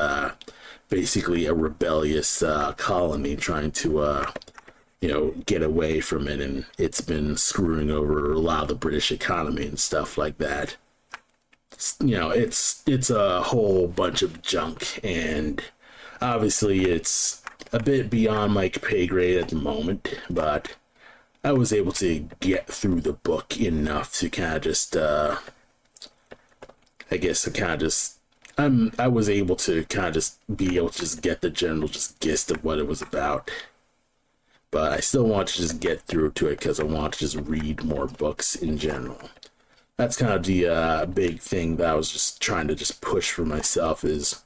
basically a rebellious colony trying to, you know, get away from it, and it's been screwing over a lot of the British economy and stuff like that. You know, it's a whole bunch of junk, and obviously it's a bit beyond my pay grade at the moment, but I was able to get through the book enough to kind of just, I guess, I was able to kind of just be able to just get the general just gist of what it was about. But I still want to just get through to it because I want to just read more books in general. That's kind of the big thing that I was just trying to just push for myself is,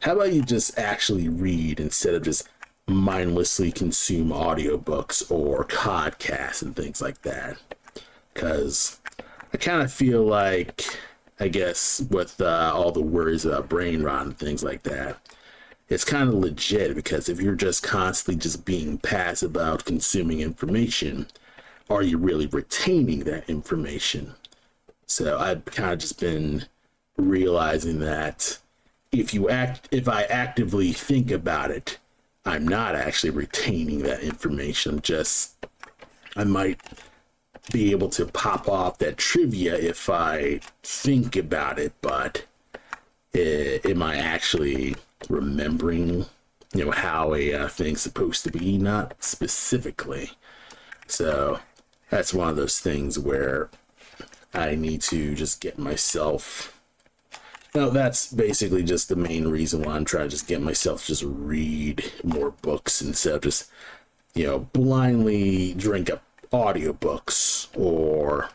how about you just actually read instead of just mindlessly consume audiobooks or podcasts and things like that? Because I kind of feel like, I guess, with all the worries about brain rot and things like that, it's kind of legit, because if you're just constantly just being passive about consuming information, are you really retaining that information? So I've kind of just been realizing that if I actively think about it, I'm not actually retaining that information. I might be able to pop off that trivia if I think about it, but am I actually remembering, you know, how a thing's supposed to be? Not specifically. So that's one of those things where I need to just get myself, no, that's basically just the main reason why I'm trying to just get myself to just read more books instead of just, you know, blindly drink up audiobooks or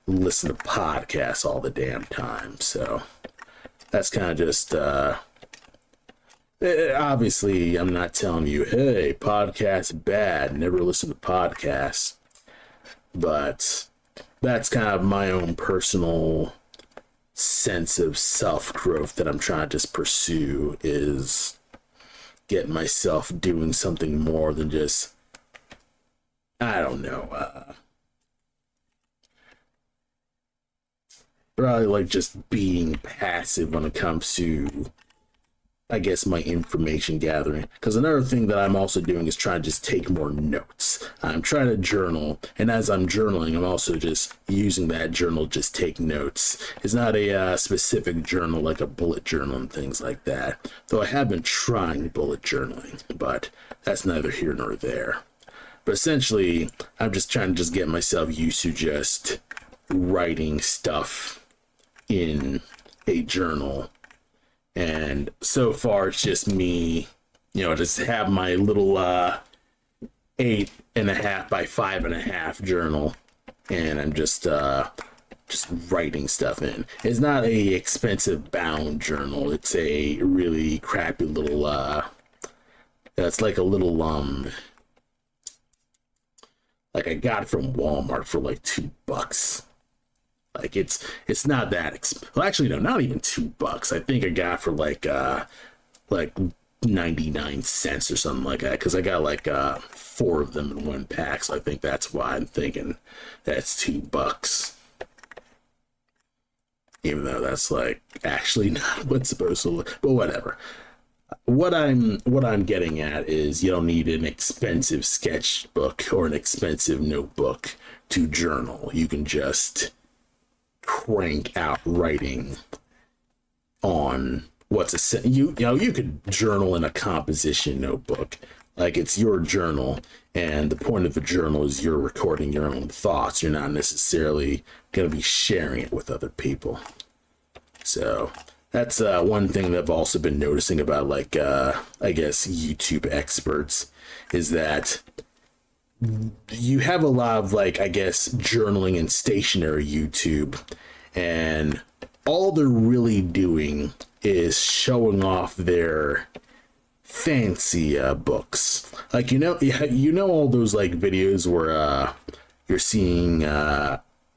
listen to podcasts all the damn time. So that's kind of just, obviously, I'm not telling you, hey, podcasts bad, never listen to podcasts. But that's kind of my own personal sense of self-growth that I'm trying to just pursue, is get myself doing something more than just, I don't know, probably like just being passive when it comes to, I guess, my information gathering. Because another thing that I'm also doing is trying to just take more notes. I'm trying to journal, and as I'm journaling, I'm also just using that journal to just take notes. It's not a specific journal like a bullet journal and things like that, though I have been trying bullet journaling, but that's neither here nor there. But essentially, I'm just trying to just get myself used to just writing stuff in a journal. And so far, it's just me, you know, just have my little 8.5 by 5.5 journal, and I'm just writing stuff in. It's not a expensive bound journal. It's a really crappy little it's like a little like I got it from Walmart for like $2. Like it's not that well, actually no, not even $2. I think I got it for like 99 cents or something like that, because I got like 4 of them in one pack, so I think that's why I'm thinking that's $2, even though that's like actually not what's supposed to look, but whatever. what I'm getting at is you don't need an expensive sketchbook or an expensive notebook to journal. You can just crank out writing on you know, you could journal in a composition notebook. Like, it's your journal, and the point of a journal is you're recording your own thoughts. You're not necessarily going to be sharing it with other people. So that's one thing that I've also been noticing about, like, I guess YouTube experts, is that you have a lot of, like, I guess, journaling and stationary YouTube, and all they're really doing is showing off their fancy books. Like, you know all those, like, videos where you're seeing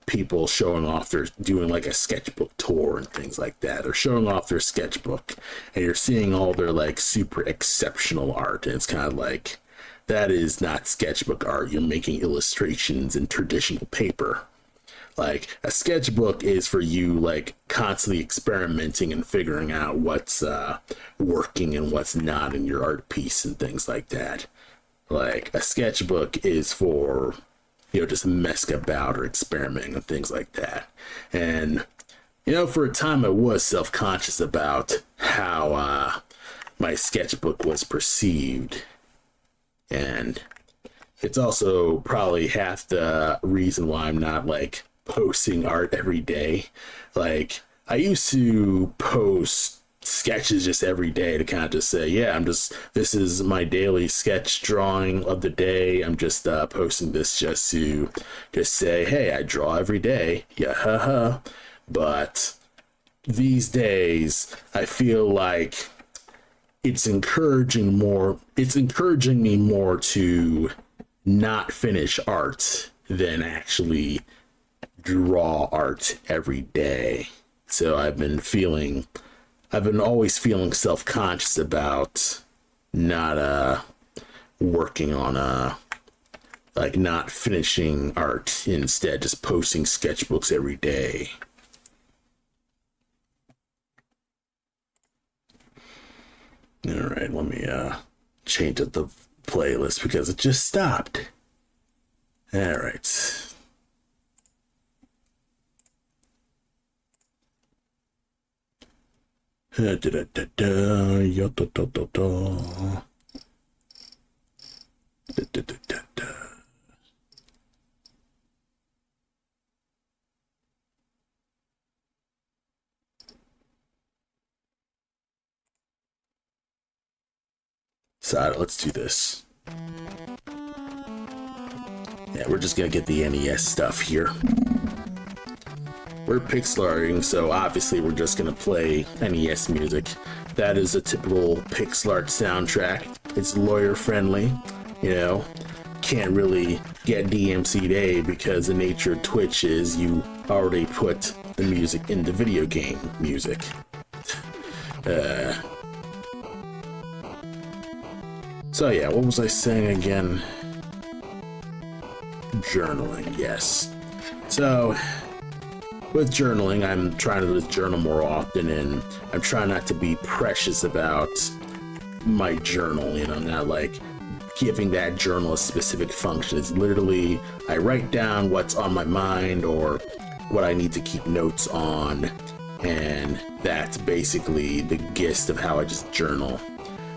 people showing off, they're doing like a sketchbook tour and things like that, or showing off their sketchbook, and you're seeing all their, like, super exceptional art, and it's kind of like, that is not sketchbook art. You're making illustrations in traditional paper. Like, a sketchbook is for you, like, constantly experimenting and figuring out what's working and what's not in your art piece and things like that. Like, a sketchbook is for, you know, just mess about or experimenting and things like that. And, you know, for a time I was self-conscious about how my sketchbook was perceived. And it's also probably half the reason why I'm not, like, posting art every day. Like, I used to post sketches just every day to kind of just say, yeah, this is my daily sketch drawing of the day. I'm just posting this just to just say, hey, I draw every day. Yeah, haha. But these days, I feel like it's encouraging me more to not finish art than actually draw art every day. So I've been always feeling self-conscious about not working on like, not finishing art, instead just posting sketchbooks every day. All right, let me change up the playlist because it just stopped. All right. So let's do this. Yeah, we're just gonna get the NES stuff here. We're pixel arting, so obviously we're just gonna play NES music. That is a typical pixel art soundtrack. It's lawyer friendly, you know. Can't really get DMC'd A because the nature of Twitch is you already put the music into video game music. So yeah, what was I saying again? Journaling, yes. So with journaling, I'm trying to just journal more often, and I'm trying not to be precious about my journal, you know, not like giving that journal a specific function. It's literally, I write down what's on my mind or what I need to keep notes on, and that's basically the gist of how I just journal.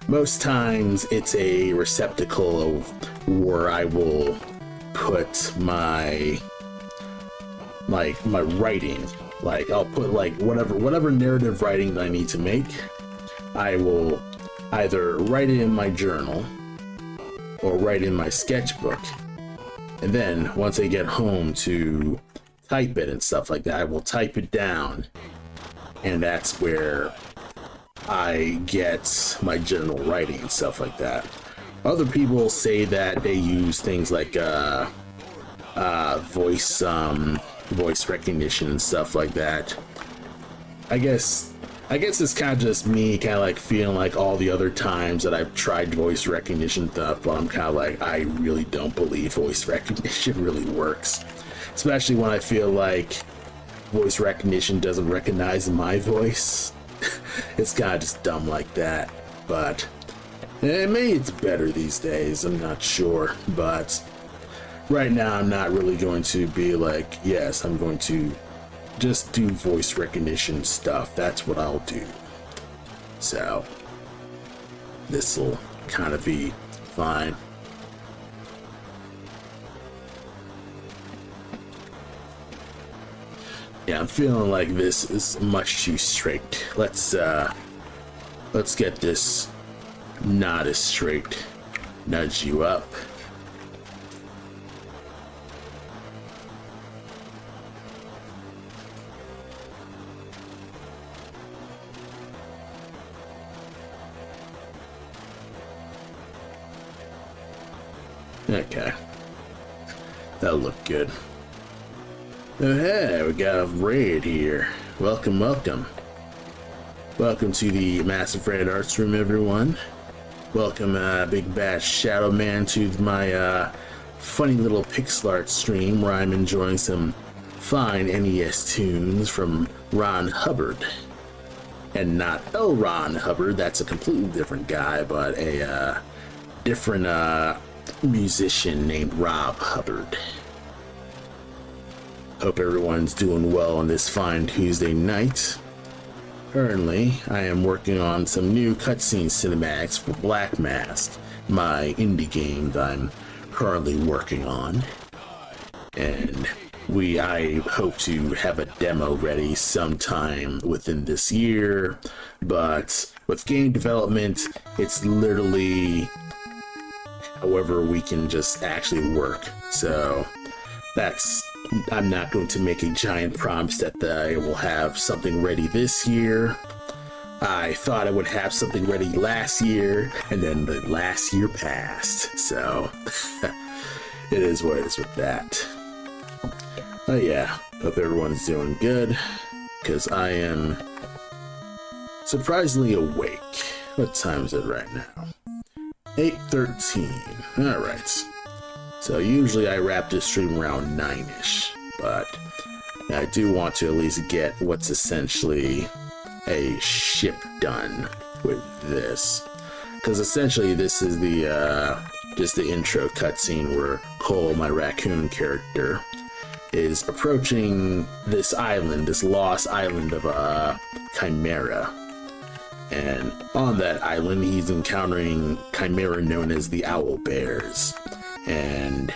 Most times it's a receptacle of where I will put my writing. Like, I'll put, like, whatever narrative writing that I need to make, I will either write it in my journal or write in my sketchbook. And then once I get home to type it and stuff like that, I will type it down, and that's where I get my general writing and stuff like that. Other people say that they use things like voice recognition and stuff like that. I guess it's kind of just me kind of like feeling like all the other times that I've tried voice recognition stuff, but I'm kind of like, I really don't believe voice recognition really works, especially when I feel like voice recognition doesn't recognize my voice. It's kind of just dumb like that. but maybe it's better these days, I'm not sure. But right now I'm not really going to be like, yes, I'm going to just do voice recognition stuff. That's what I'll do. So this'll kind of be fine. Yeah, I'm feeling like this is much too straight. Let's get this not as straight. Nudge you up. Okay. That'll look good. Oh hey, we got a raid here. Welcome, welcome. Welcome to the Massive Raid Arts Room, everyone. Welcome, Big Bad Shadow Man, to my funny little pixel art stream where I'm enjoying some fine NES tunes from Ron Hubbard. And not L. Ron Hubbard, that's a completely different guy, but a different musician named Rob Hubbard. Hope everyone's doing well on this fine Tuesday night. Currently, I am working on some new cutscene cinematics for Blackmask, my indie game that I'm currently working on. And I hope to have a demo ready sometime within this year, but with game development, it's literally however we can just actually work. So I'm not going to make a giant promise that I will have something ready this year. I thought I would have something ready last year, and then the last year passed. So it is what it is with that. Oh yeah, hope everyone's doing good, because I am surprisingly awake. What time is it right now? 8:13. Alright. So usually I wrap this stream around 9-ish, but I do want to at least get what's essentially a ship done with this. Because essentially this is the just the intro cutscene where Cole, my raccoon character, is approaching this island, this lost island of Chimera. And on that island he's encountering Chimera known as the Owl Bears. And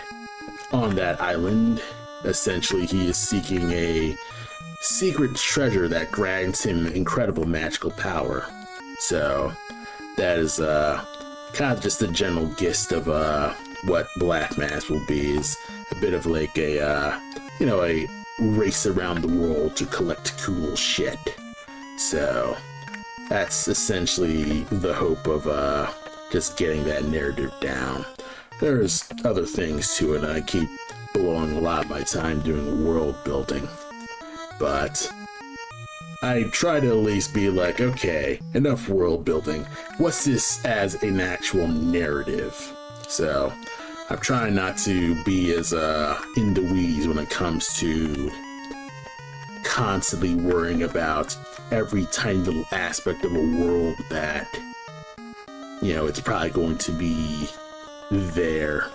on that island, essentially he is seeking a secret treasure that grants him incredible magical power. So that is kind of just the general gist of what Blackmask will be, is a bit of like a a race around the world to collect cool shit. So that's essentially the hope of just getting that narrative down. There's other things to it. I keep blowing a lot of my time doing world building, but I try to at least be like, okay, enough world building. What's this as an actual narrative? So I'm trying not to be as in the weeds when it comes to constantly worrying about every tiny little aspect of a world that, it's probably going to be there.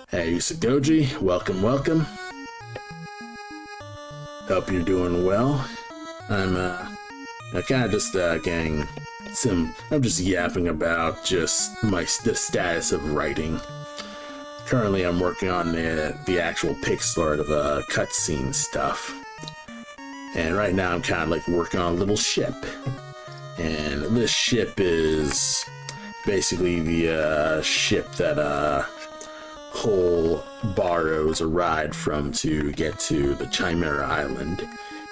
Hey Usadoji, welcome, welcome. Hope you're doing well. I'm kind of just getting I'm just yapping about just the status of writing. Currently I'm working on the actual pixel art of cutscene stuff. And right now I'm kind of like working on a little ship. And this ship is basically the ship that Cole borrows a ride from to get to the Chimera Island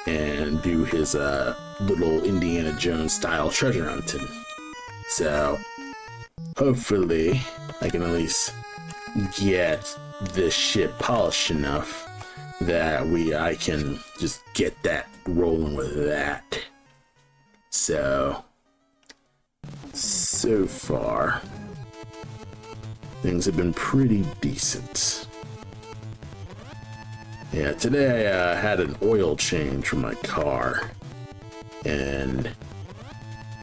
and do his little Indiana Jones style treasure hunting. So hopefully I can at least get this ship polished enough that I can just get that rolling with that. So far things have been pretty decent. Yeah, today I had an oil change for my car, and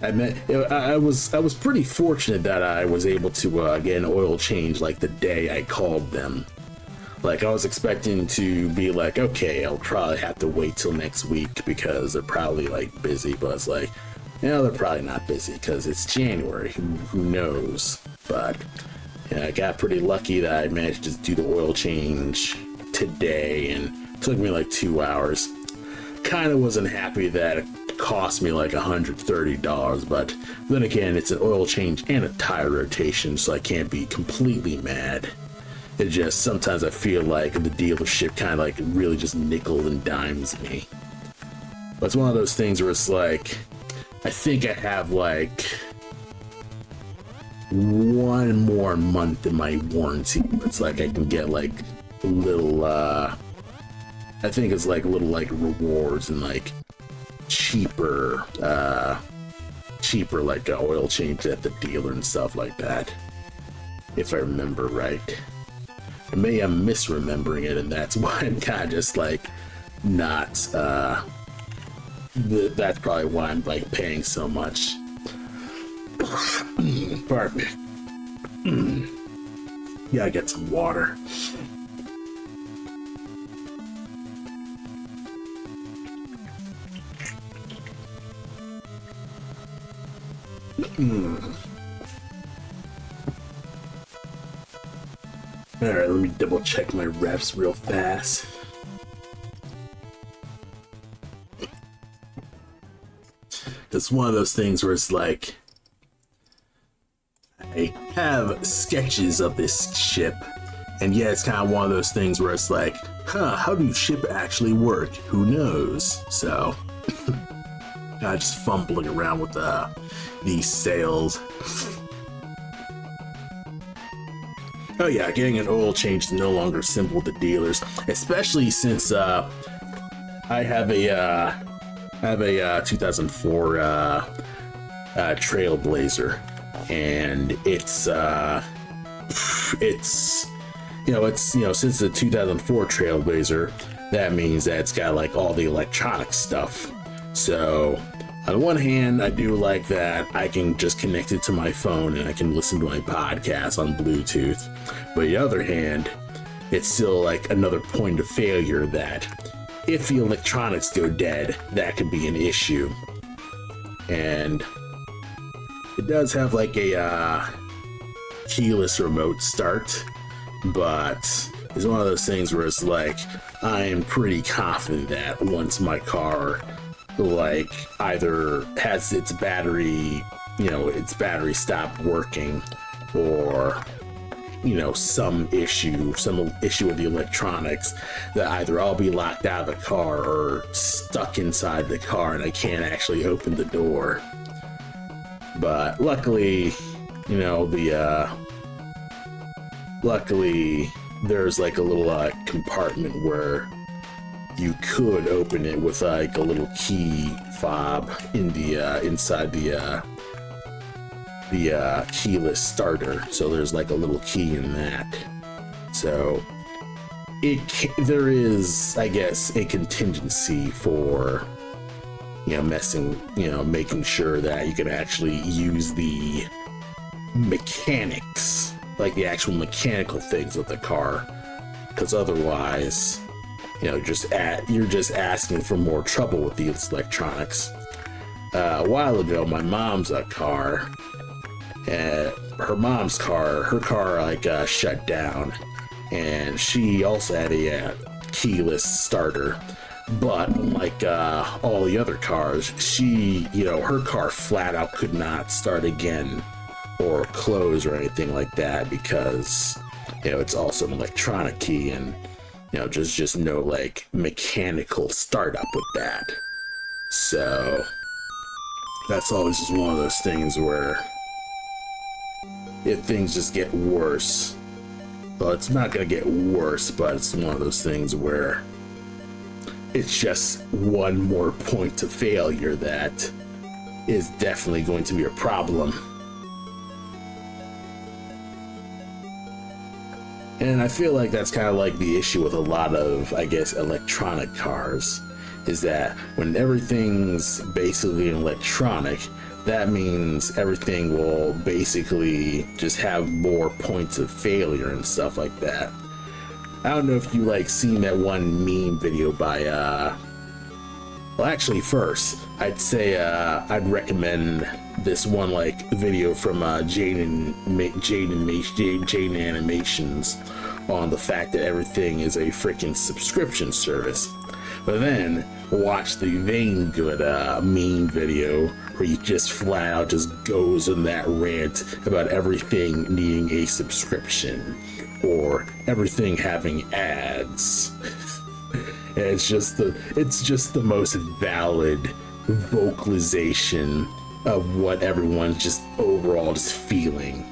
I was pretty fortunate that I was able to get an oil change like the day I called them. Like, I was expecting to be like, okay, I'll probably have to wait till next week because they're probably like busy, but it's like, they're probably not busy because it's January. Who knows? But yeah, I got pretty lucky that I managed to do the oil change today, and it took me like 2 hours. Kind of wasn't happy that it cost me like $130, but then again, it's an oil change and a tire rotation, so I can't be completely mad. It just, sometimes I feel like the dealership kind of like really just nickel and dimes me. But it's one of those things where it's like, I think I have like 1 more month in my warranty. It's like I can get like a little, I think it's like little like rewards and like cheaper like oil change at the dealer and stuff like that, if I remember right. Maybe I'm misremembering it, and that's why I'm kind of just like not that's probably why I'm like paying so much. Pardon me. Yeah, I get some water. Alright, let me double check my reps real fast. It's one of those things where it's like, I have sketches of this ship, and yeah, it's kind of one of those things where it's like, how do ship actually work? Who knows? So, just fumbling around with these sails. Oh yeah, getting an oil change is no longer simple with the dealers, especially since I have a 2004 Trailblazer, and it's since the 2004 Trailblazer, that means that it's got like all the electronic stuff. So on the one hand, I do like that I can just connect it to my phone and I can listen to my podcast on Bluetooth. But on the other hand, it's still like another point of failure that if the electronics go dead, that could be an issue. And it does have like a keyless remote start, but it's one of those things where it's like, I am pretty confident that once my car like either has its battery stopped working, or some issue with the electronics, that either I'll be locked out of the car or stuck inside the car and I can't actually open the door. But luckily, there's like a little compartment where you could open it with like a little key fob in the inside the keyless starter. So there's like a little key in that. So there is, I guess, a contingency for making sure that you can actually use the mechanics, like the actual mechanical things of the car, because otherwise you're just asking for more trouble with these electronics. A while ago, my mom's car, her car shut down, and she also had a keyless starter. But unlike all the other cars, her car flat out could not start again or close or anything like that, because it's also an electronic key, and just no like mechanical startup with that. So that's always just one of those things where if things just get worse, well, it's not gonna get worse, but it's one of those things where it's just one more point of failure that is definitely going to be a problem. And I feel like that's kind of like the issue with a lot of, I guess, electronic cars, is that when everything's basically electronic, that means everything will basically just have more points of failure and stuff like that. I don't know if you like seen that one meme video by well, actually, first I'd say I'd recommend this one like video from Jane Animations on the fact that everything is a freaking subscription service. But then watch the Veadotube meme video where he just flat out just goes in that rant about everything needing a subscription or everything having ads. And it's just the most valid vocalization of what everyone's just overall just feeling,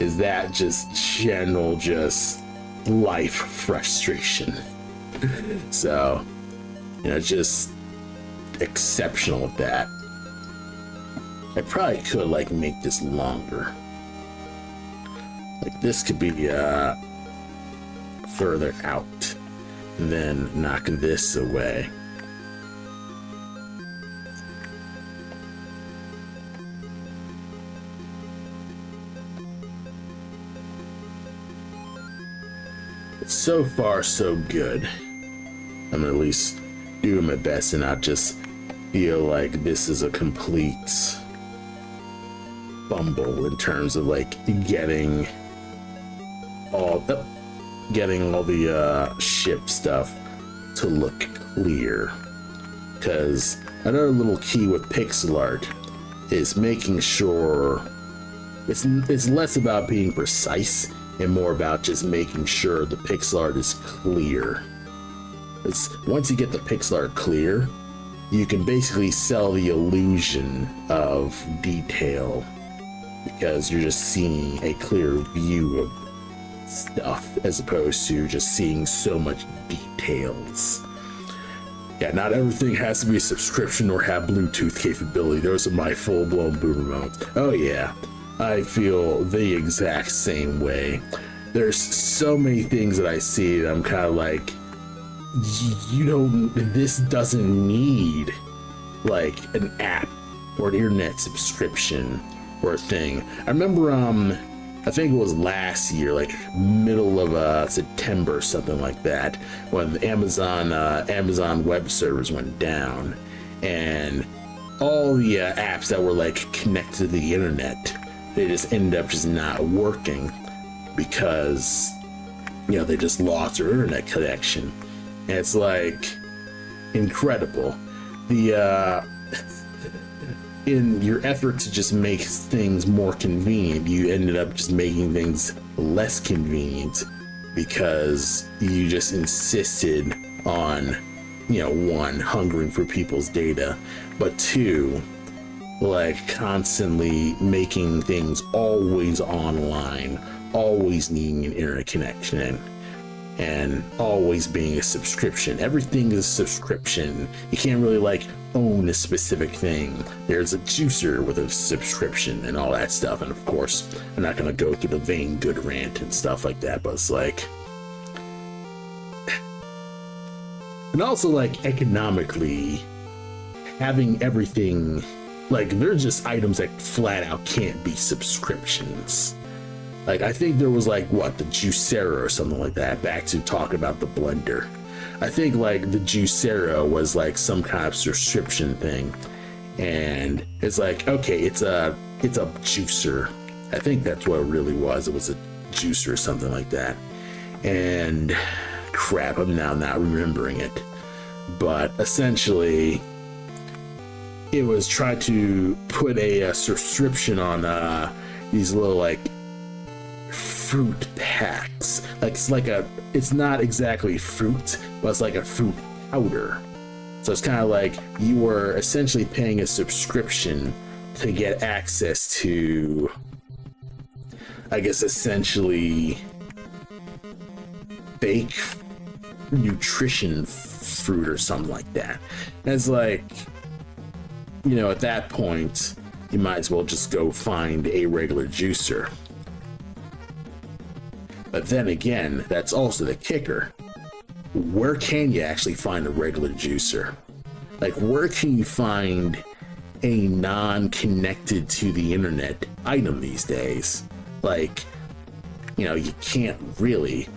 is that just general just life frustration. So, you know, just exceptional at that. I probably could like make this longer. Like this could be further out, and then knock this away. So far, so good. I'm gonna at least do my best and not just feel like this is a complete fumble in terms of like getting all the ship stuff to look clear. Because another little key with pixel art is making sure it's less about being precise and more about just making sure the pixel art is clear. Once you get the pixel art clear, you can basically sell the illusion of detail, because you're just seeing a clear view of stuff as opposed to just seeing so much details. Yeah, not everything has to be a subscription or have Bluetooth capability. Those are my full-blown boomer moments. Oh yeah, I feel the exact same way. There's so many things that I see that I'm kind of like, this doesn't need like an app or an internet subscription or a thing. I remember I think it was last year, like middle of September, something like that, when the Amazon web servers went down, and all the apps that were like connected to the internet, they just ended up just not working because, you know, they just lost their internet connection. And it's like incredible. In your effort to just make things more convenient, you ended up just making things less convenient because you just insisted on, you know, one, hungering for people's data, but two, like constantly making things always online, always needing an internet connection, and always being a subscription. Everything is a subscription. You can't really like own a specific thing. There's a juicer with a subscription and all that stuff. And of course, I'm not gonna go through the Veadotube rant and stuff like that, but it's like, and also like economically, having everything, like there's just items that flat out can't be subscriptions. Like I think there was like what, the Juicera or something like that, back to talking about the blender. I think like the Juicera was like some kind of subscription thing, and it's like, okay, it's a juicer. I think that's what it really was. It was a juicer or something like that. And crap, I'm now not remembering it. But essentially, it was trying to put a subscription on these little like fruit packs. Like it's not exactly fruit, but it's like a fruit powder. So it's kind of like you were essentially paying a subscription to get access to, I guess, essentially fake nutrition fruit or something like that. And it's like, you know, at that point, you might as well just go find a regular juicer. But then again, that's also the kicker. Where can you actually find a regular juicer? Like, where can you find a non-connected to the internet item these days. Like, you know, you can't really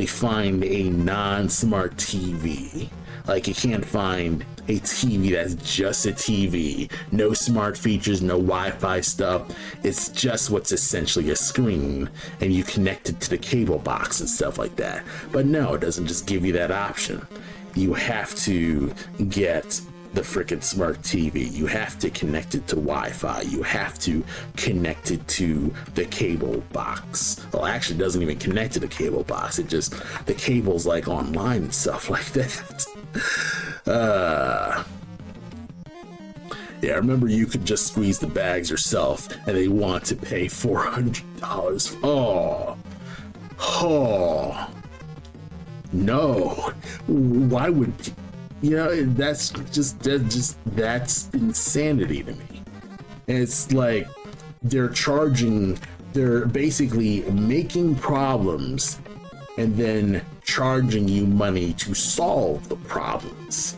find a non-smart TV. Like, you can't find a TV that's just a TV, no smart features, no Wi-Fi stuff. It's just what's essentially a screen, and you connect it to the cable box and stuff like that. But no, it doesn't just give you that option. You have to get the freaking smart TV. You have to connect it to Wi-Fi. You have to connect it to the cable box. Well, actually, it doesn't even connect to the cable box. It just, the cable's like online and stuff like that. Yeah, I remember you could just squeeze the bags yourself, and they want to pay $400. Oh, no. Why would, you know, that's insanity to me. And it's like they're basically making problems and then charging you money to solve the problems.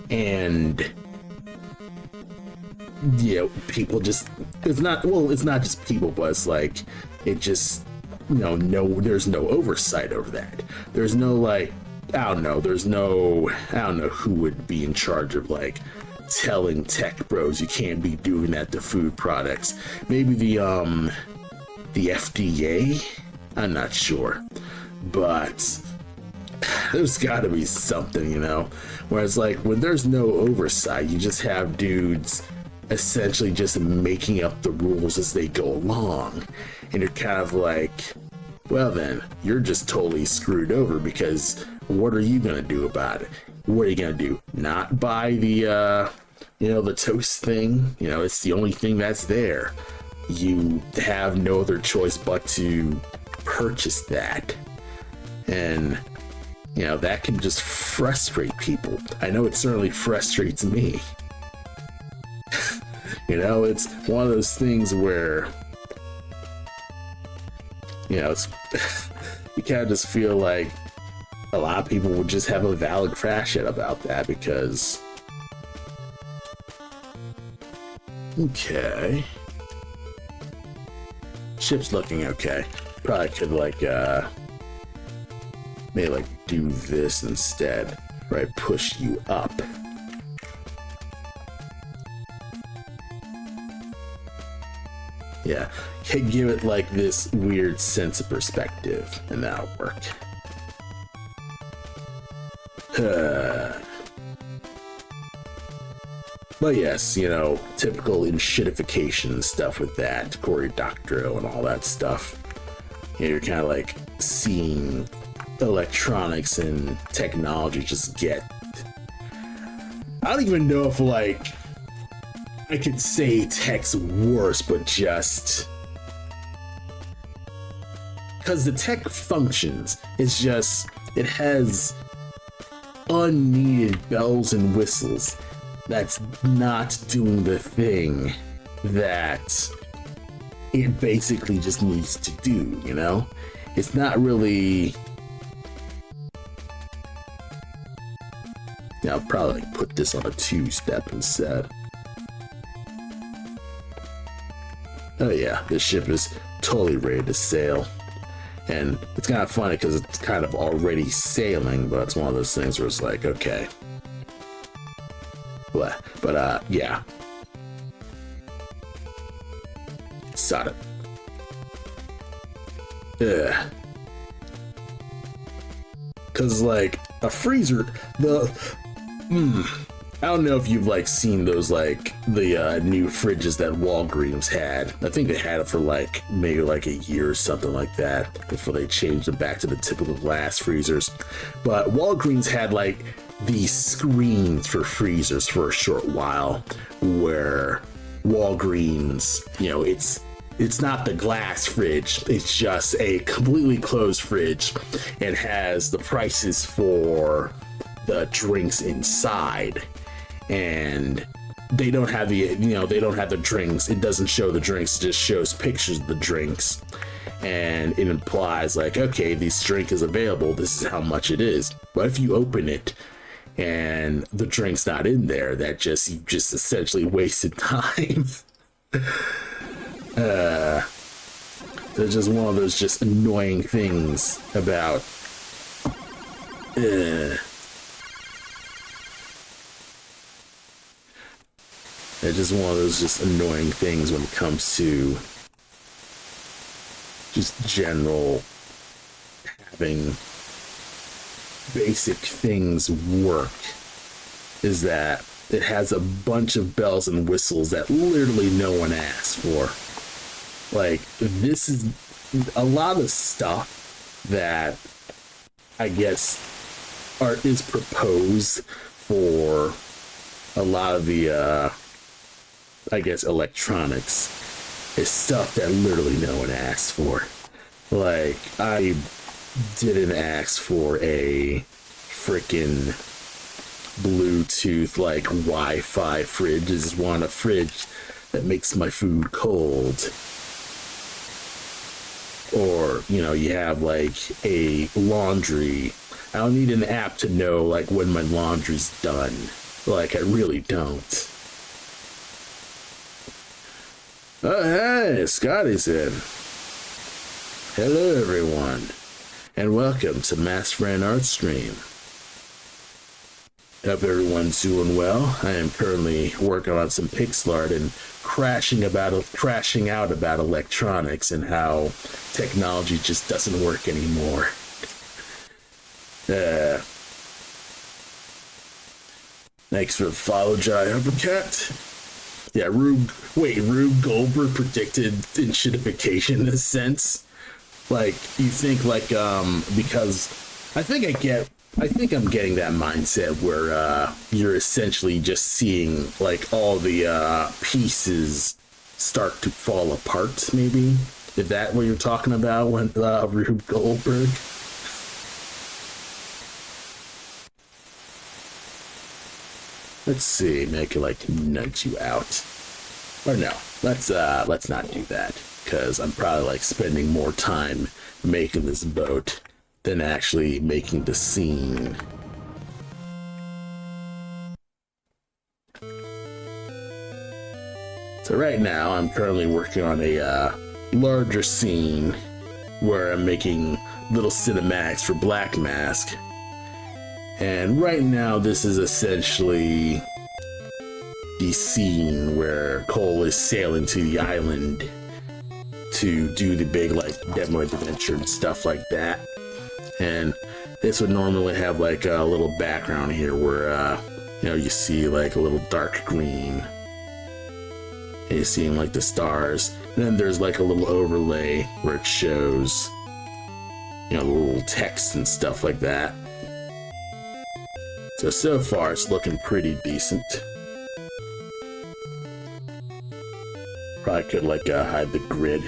And you know, people just, it's not just people, but it's like, it just, you know, there's no oversight over that. There's no, like, I don't know who would be in charge of, like, telling tech bros you can't be doing that to food products. Maybe the FDA? I'm not sure. But there's gotta be something, you know? Whereas, like, when there's no oversight, you just have dudes essentially just making up the rules as they go along. And you're kind of like, well then, you're just totally screwed over, because what are you gonna do about it? What are you gonna do? Not buy the, you know, the toast thing? You know, it's the only thing that's there. You have no other choice but to purchase that. And, you know, that can just frustrate people. I know it certainly frustrates me. You know, it's one of those things where, you know, it's you kind of just feel like a lot of people would just have a valid crash at about that, because okay, ship's looking okay. Probably could like maybe like do this instead, right? Push you up. Yeah, give it like this weird sense of perspective, and that'll work. But yes, you know, typical enshittification stuff with that, Cory Doctorow and all that stuff. You know, you're kind of like seeing electronics and technology just get, I don't even know if, like, I could say tech's worse, but just because the tech functions, it's just, it has unneeded bells and whistles that's not doing the thing that it basically just needs to do, you know? It's not really, yeah, I'll probably put this on a 2-step instead. Oh yeah, this ship is totally ready to sail. And it's kind of funny because it's kind of already sailing, but it's one of those things where it's like, okay. But yeah. Sod it. Ugh. Cause like a freezer, I don't know if you've like seen those, like the new fridges that Walgreens had. I think they had it for like maybe like a year or something like that before they changed them back to the typical glass freezers. But Walgreens had like these screens for freezers for a short while, where Walgreens, you know, it's not the glass fridge, it's just a completely closed fridge and has the prices for the drinks inside. And they don't have the, you know, they don't have the drinks. It doesn't show the drinks, it just shows pictures of the drinks. And it implies like, okay, this drink is available, this is how much it is. But if you open it, and the drink's not in there, that just, you just essentially wasted time. They're just one of those just annoying things about they're just one of those just annoying things when it comes to just general having basic things work, is that it has a bunch of bells and whistles that literally no one asked for. Like, this is a lot of stuff that I guess is proposed for a lot of the I guess electronics is stuff that literally no one asked for. Like, I didn't ask for a freaking Bluetooth like Wi-Fi fridge. I just want a fridge that makes my food cold. Or, you know, you have like a laundry. I don't need an app to know like when my laundry's done. Like, I really don't. Oh, hey, Scotty's in. Hello, everyone, and welcome to Master and Art Stream. Hope everyone's doing well. I am currently working on some pixel art and crashing out about electronics and how technology just doesn't work anymore. Thanks for the follow, Jai Uppercut. Yeah, Rube Goldberg predicted enshittification in a sense. Like, you think like, because I think I'm getting that mindset where you're essentially just seeing like all the pieces start to fall apart, maybe? Is that what you're talking about when Rube Goldberg? Let's see, make it like nudge you out. Or no, let's not do that, because I'm probably like spending more time making this boat than actually making the scene. So right now I'm currently working on a larger scene where I'm making little cinematics for Blackmask. And right now this is essentially the scene where Cole is sailing to the island to do the big like demo adventure and stuff like that. And this would normally have like a little background here where you know, you see like a little dark green and you're seeing like the stars, and then there's like a little overlay where it shows, you know, the little text and stuff like that. So far it's looking pretty decent. Probably could like hide the grid.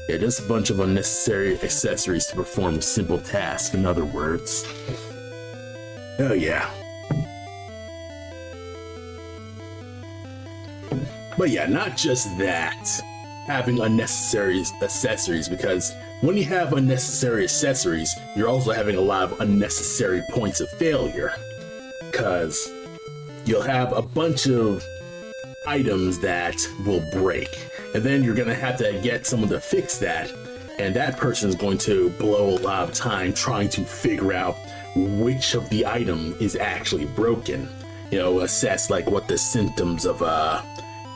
Yeah, just a bunch of unnecessary accessories to perform a simple task, in other words. Oh yeah. But yeah, not just that. Having unnecessary accessories, because when you have unnecessary accessories, you're also having a lot of unnecessary points of failure. Because you'll have a bunch of items that will break, and then you're gonna have to get someone to fix that, and that person is going to blow a lot of time trying to figure out which of the item is actually broken. You know, assess like what the symptoms of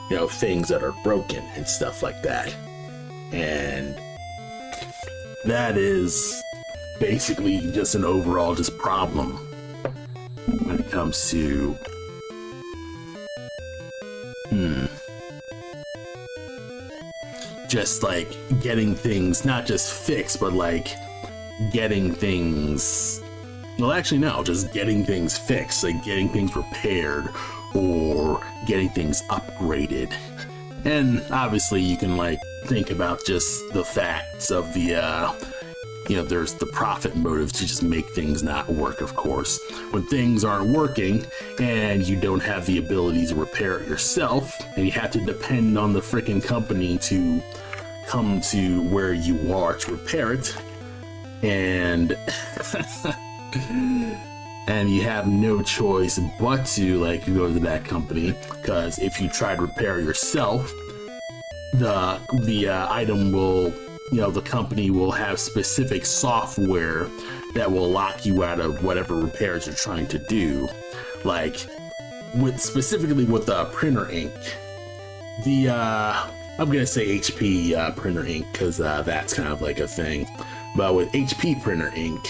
you know, things that are broken and stuff like that. And that is basically just an overall just problem when it comes to just like getting things not just fixed, but like getting things, well, actually no, just getting things fixed, like getting things repaired or getting things upgraded. And obviously you can like think about just the facts of the you know, there's the profit motive to just make things not work, of course. When things aren't working and you don't have the ability to repair it yourself, and you have to depend on the freaking company to come to where you are to repair it, and and you have no choice but to like go to that company, because if you try to repair yourself, the item will, the company will have specific software that will lock you out of whatever repairs you're trying to do. Like specifically with the printer ink, I'm gonna say HP printer ink because that's kind of like a thing. But with HP printer ink,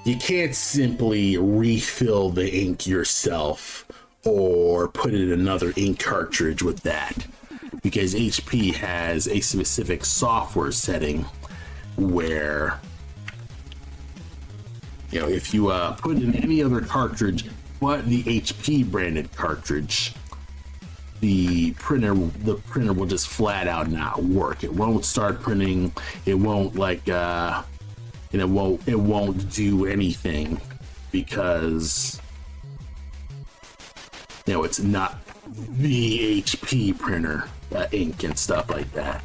you can't simply refill the ink yourself or put in another ink cartridge with that, because HP has a specific software setting where, if you put in any other cartridge but the HP branded cartridge, the printer will just flat out not work. It won't start printing. It won't it won't do anything because it's not the HP printer ink and stuff like that,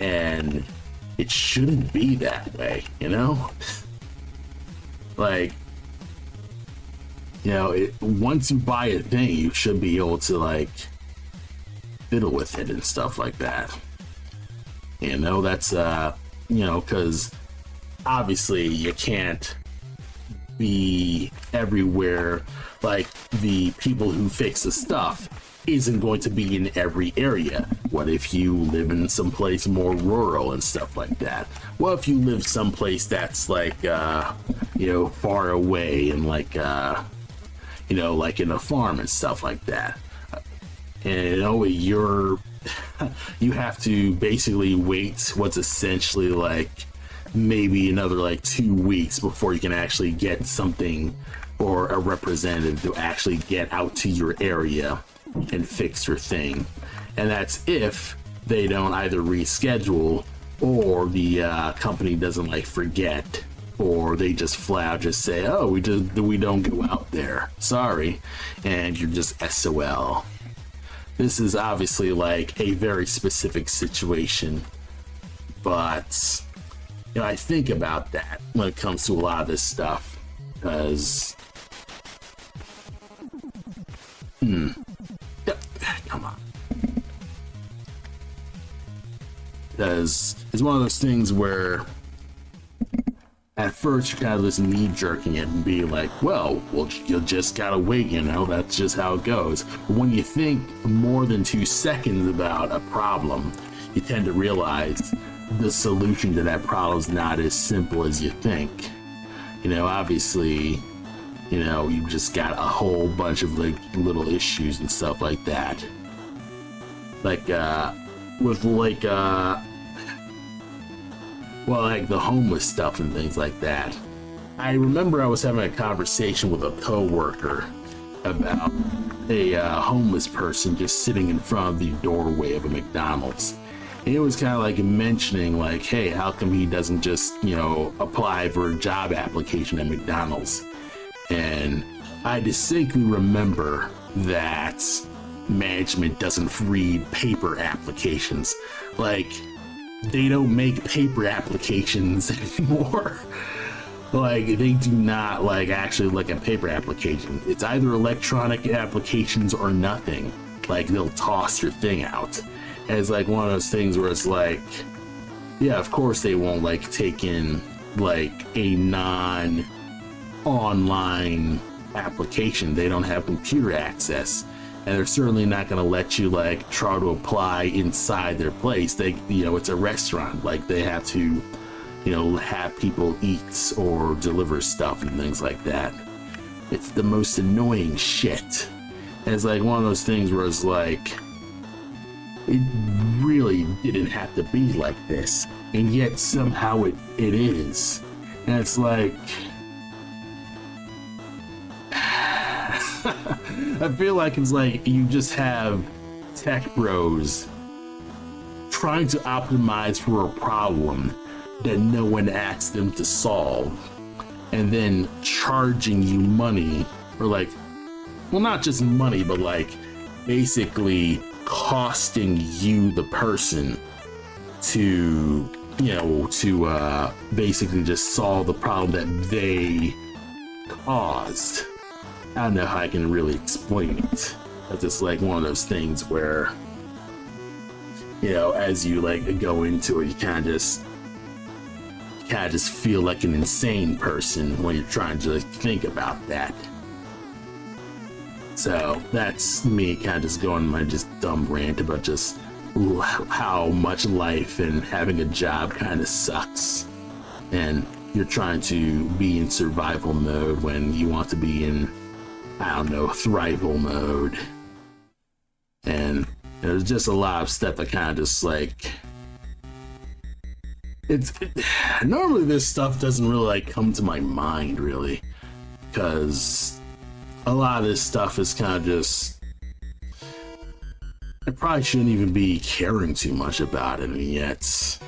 and it shouldn't be that way. Once you buy a thing, you should be able to fiddle with it and stuff like that. That's because obviously you can't be everywhere. Like, the people who fix the stuff isn't going to be in every area. What if you live in some place more rural and stuff like that? Well, if you live someplace that's far away and like in a farm and stuff like that, and you have to basically wait what's essentially maybe another 2 weeks before you can actually get something or a representative to actually get out to your area and fix your thing. And that's if they don't either reschedule, or the company doesn't forget, or they just flat just say, oh, we don't go out there, sorry, and you're just SOL. This is obviously a very specific situation, but I think about that when it comes to a lot of this stuff, because come on, because it's one of those things where at first you're kind of just knee-jerking it and being like, well, you just gotta wait, that's just how it goes. But when you think more than 2 seconds about a problem, you tend to realize the solution to that problem is not as simple as you think. Obviously, you've just got a whole bunch of little issues and stuff like that. With the homeless stuff and things like that. I remember I was having a conversation with a coworker about a homeless person just sitting in front of the doorway of a McDonald's. And it was kind of mentioning hey, how come he doesn't just, apply for a job application at McDonald's? And I distinctly remember that management doesn't read paper applications. They don't make paper applications anymore. They do not actually look at paper applications. It's either electronic applications or nothing. They'll toss your thing out. And it's one of those things where it's yeah, of course they won't take in a non-online application. They don't have computer access, and they're certainly not going to let you try to apply inside their place. It's a restaurant. They have to have people eat or deliver stuff and things like that. It's the most annoying shit. And it's one of those things where it's it really didn't have to be like this, and yet somehow it is. And it's I feel it's you just have tech bros trying to optimize for a problem that no one asked them to solve, and then charging you money, or well, not just money, but basically costing you, the person, to basically just solve the problem that they caused. I don't know how I can really explain it. It's just like one of those things where, you know, as you like go into it, you kind of just feel like an insane person when you're trying to like, think about that. So that's me kind of just going my just dumb rant about just how much life and having a job kind of sucks, and you're trying to be in survival mode when you want to be in, I don't know, thrival mode. And there's just a lot of stuff that kind of just like normally this stuff doesn't really like come to my mind really, because a lot of this stuff is kind of just, I probably shouldn't even be caring too much about it, and yet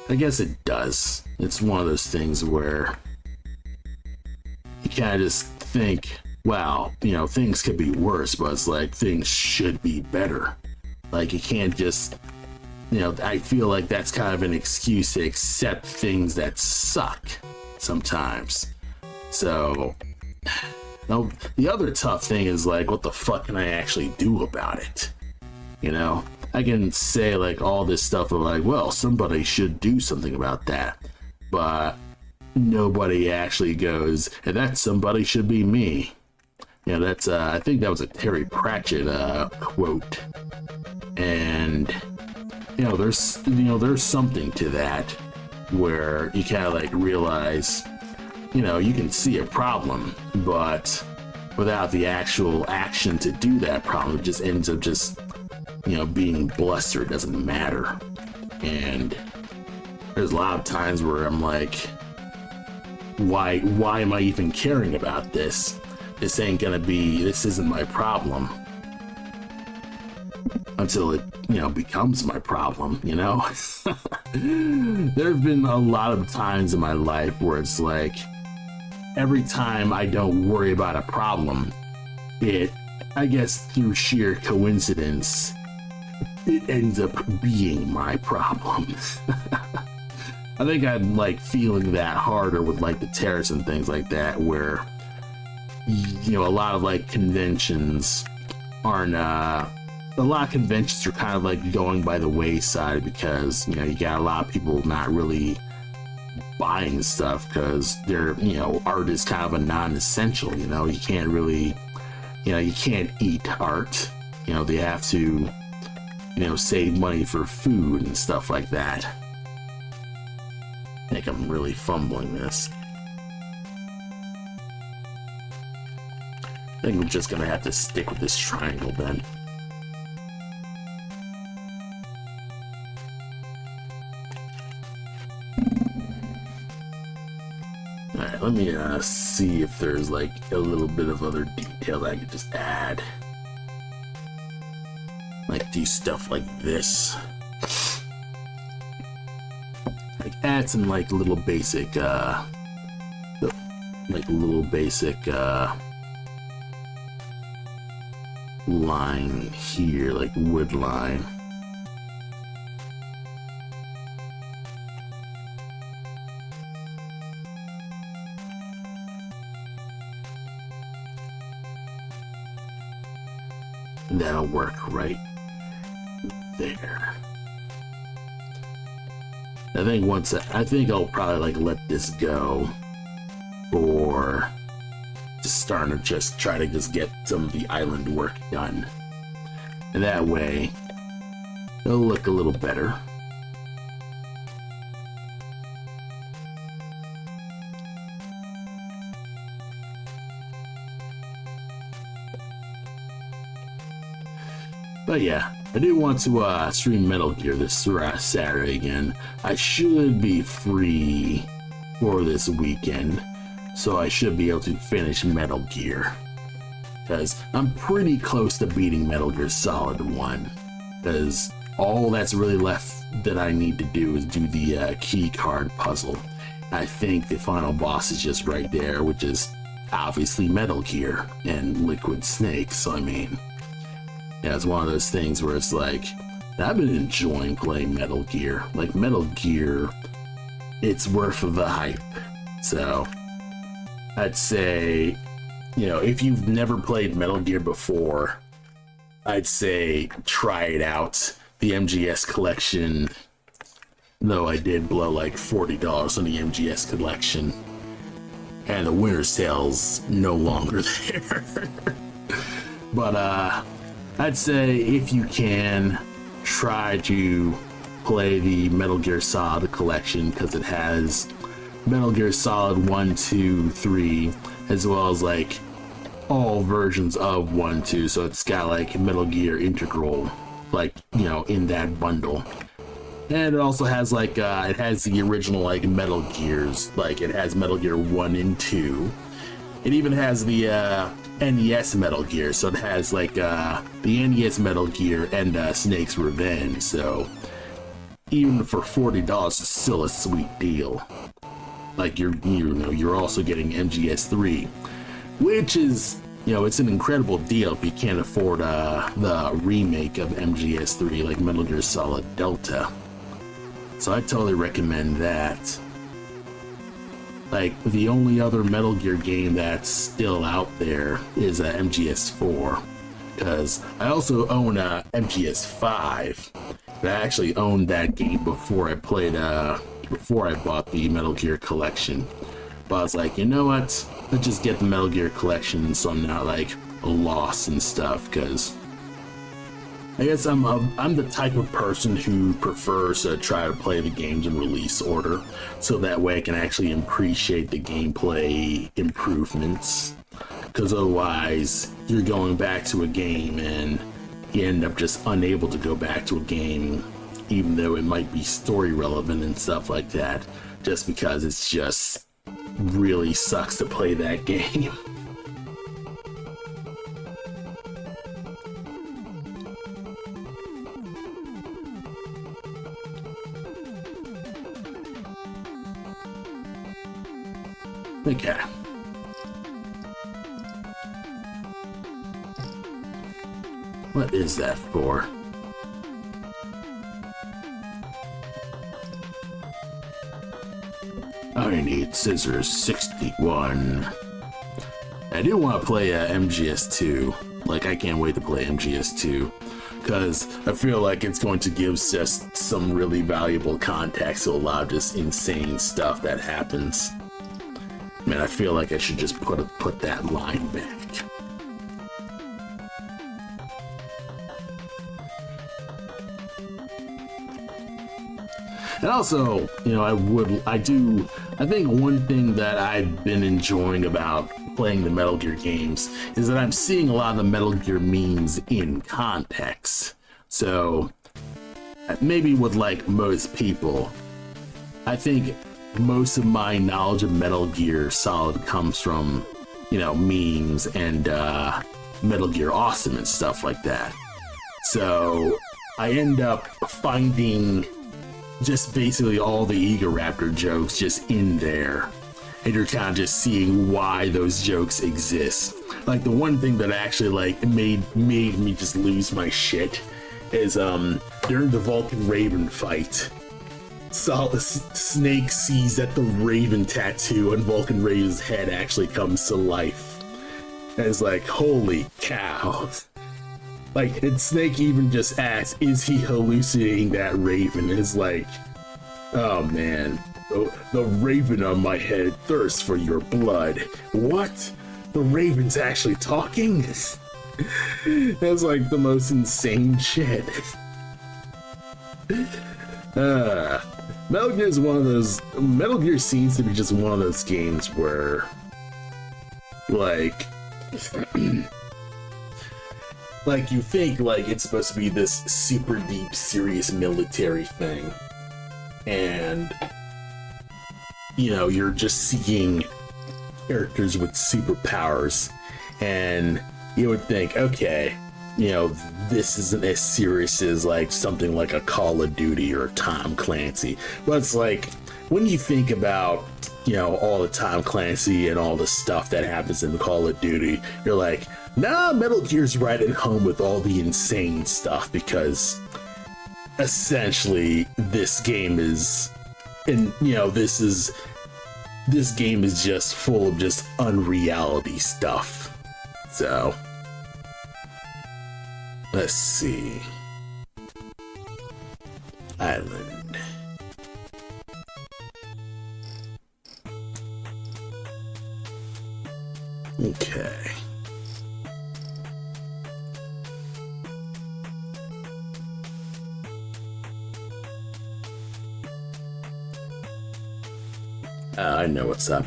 I guess it does. It's one of those things where you kind of just think, wow, you know, things could be worse, but it's like things should be better. Like you can't just, you know, I feel like that's kind of an excuse to accept things that suck sometimes. So now, the other tough thing is like, what the fuck can I actually do about it? You know, I can say like all this stuff of like, well, somebody should do something about that, but nobody actually goes, and that somebody should be me. You know, that's I think that was a Terry Pratchett quote, and you know, there's something to that where you kind of like realize, you know, you can see a problem, but without the actual action to do that problem, it just ends up just, you know, being bluster. It doesn't matter. And there's a lot of times where I'm like, why am I even caring about this? This isn't my problem. Until it, you know, becomes my problem, you know? There have been a lot of times in my life where it's like, every time I don't worry about a problem, I guess through sheer coincidence, it ends up being my problem. I think I'm like feeling that harder with like the terrorists and things like that, where, you know, a lot of like conventions aren't, a lot of conventions are kind of like going by the wayside because, you know, you got a lot of people not really buying stuff because they're, you know, art is kind of a non-essential. You know, you can't really, you know, you can't eat art. You know, they have to, you know, save money for food and stuff like that. I think I'm really fumbling this. I think we're just gonna have to stick with this triangle then. Alright, let me see if there's like a little bit of other detail that I could just add. Like do stuff like this. Like add some like little basic line here, like wood line. And that'll work right there. I think I'll probably like let this go for just starting to just try to just get some of the island work done. And that way it'll look a little better. But yeah, I do want to stream Metal Gear this Saturday again. I should be free for this weekend, so I should be able to finish Metal Gear. Because I'm pretty close to beating Metal Gear Solid 1. Because all that's really left that I need to do is do the key card puzzle. I think the final boss is just right there, which is obviously Metal Gear and Liquid Snake, so I mean... yeah, it's one of those things where it's like, I've been enjoying playing Metal Gear. Like, Metal Gear it's worth the hype. So I'd say, you know, if you've never played Metal Gear before, I'd say try it out. The MGS collection, though, I did blow like $40 on the MGS collection, and the winter sale's no longer there. But I'd say if you can, try to play the Metal Gear Solid collection, because it has Metal Gear Solid 1, 2, 3, as well as like all versions of 1, 2. So it's got like Metal Gear Integral, like, you know, in that bundle. And it also has like it has the original like Metal Gears, like it has Metal Gear 1 and 2. It even has the NES Metal Gear, so it has like the NES Metal Gear and Snake's Revenge. So even for $40, it's still a sweet deal. Like you're also getting MGS3, which is, you know, it's an incredible deal if you can't afford the remake of MGS3, like Metal Gear Solid Delta. So I totally recommend that. Like, the only other Metal Gear game that's still out there is MGS4, because I also own MGS5. I actually owned that game before I bought the Metal Gear collection. But I was like, you know what? Let's just get the Metal Gear collection so I'm not like lost and stuff, because I guess I'm the type of person who prefers to try to play the games in release order, so that way I can actually appreciate the gameplay improvements. Because otherwise, you're going back to a game and you end up just unable to go back to a game, even though it might be story relevant and stuff like that, just because it's just really sucks to play that game. Okay. What is that for? I need scissors 61. I do want to play MGS2. Like, I can't wait to play MGS2, because I feel like it's going to give just some really valuable context to a lot of just insane stuff that happens. Man, I feel like I should just put that line back. And also, you know, I think one thing that I've been enjoying about playing the Metal Gear games is that I'm seeing a lot of the Metal Gear memes in context. So, maybe with like most people, I think most of my knowledge of Metal Gear Solid comes from, you know, memes and Metal Gear Awesome and stuff like that. So I end up finding just basically all the Egoraptor jokes just in there, and you're kind of just seeing why those jokes exist. Like, the one thing that actually like made me just lose my shit is during the Vulcan Raven fight, Snake sees that the Raven tattoo on Vulcan Raven's head actually comes to life. And it's like, holy cow. Like, and Snake even just asks, is he hallucinating that Raven? It's like, oh man, the Raven on my head thirsts for your blood. What? The Raven's actually talking? That's like the most insane shit. Metal Gear is one of those. Metal Gear seems to be just one of those games where, like, like you think like it's supposed to be this super deep, serious military thing, and you know, you're just seeing characters with superpowers, and you would think, okay, you know, this isn't as serious as like something like a Call of Duty or Tom Clancy. But it's like, when you think about, you know, all the Tom Clancy and all the stuff that happens in Call of Duty, you're like, nah, Metal Gear's right at home with all the insane stuff, because essentially this game is and you know, this game is just full of just unreality stuff. So let's see. Island. Okay. I know what's up.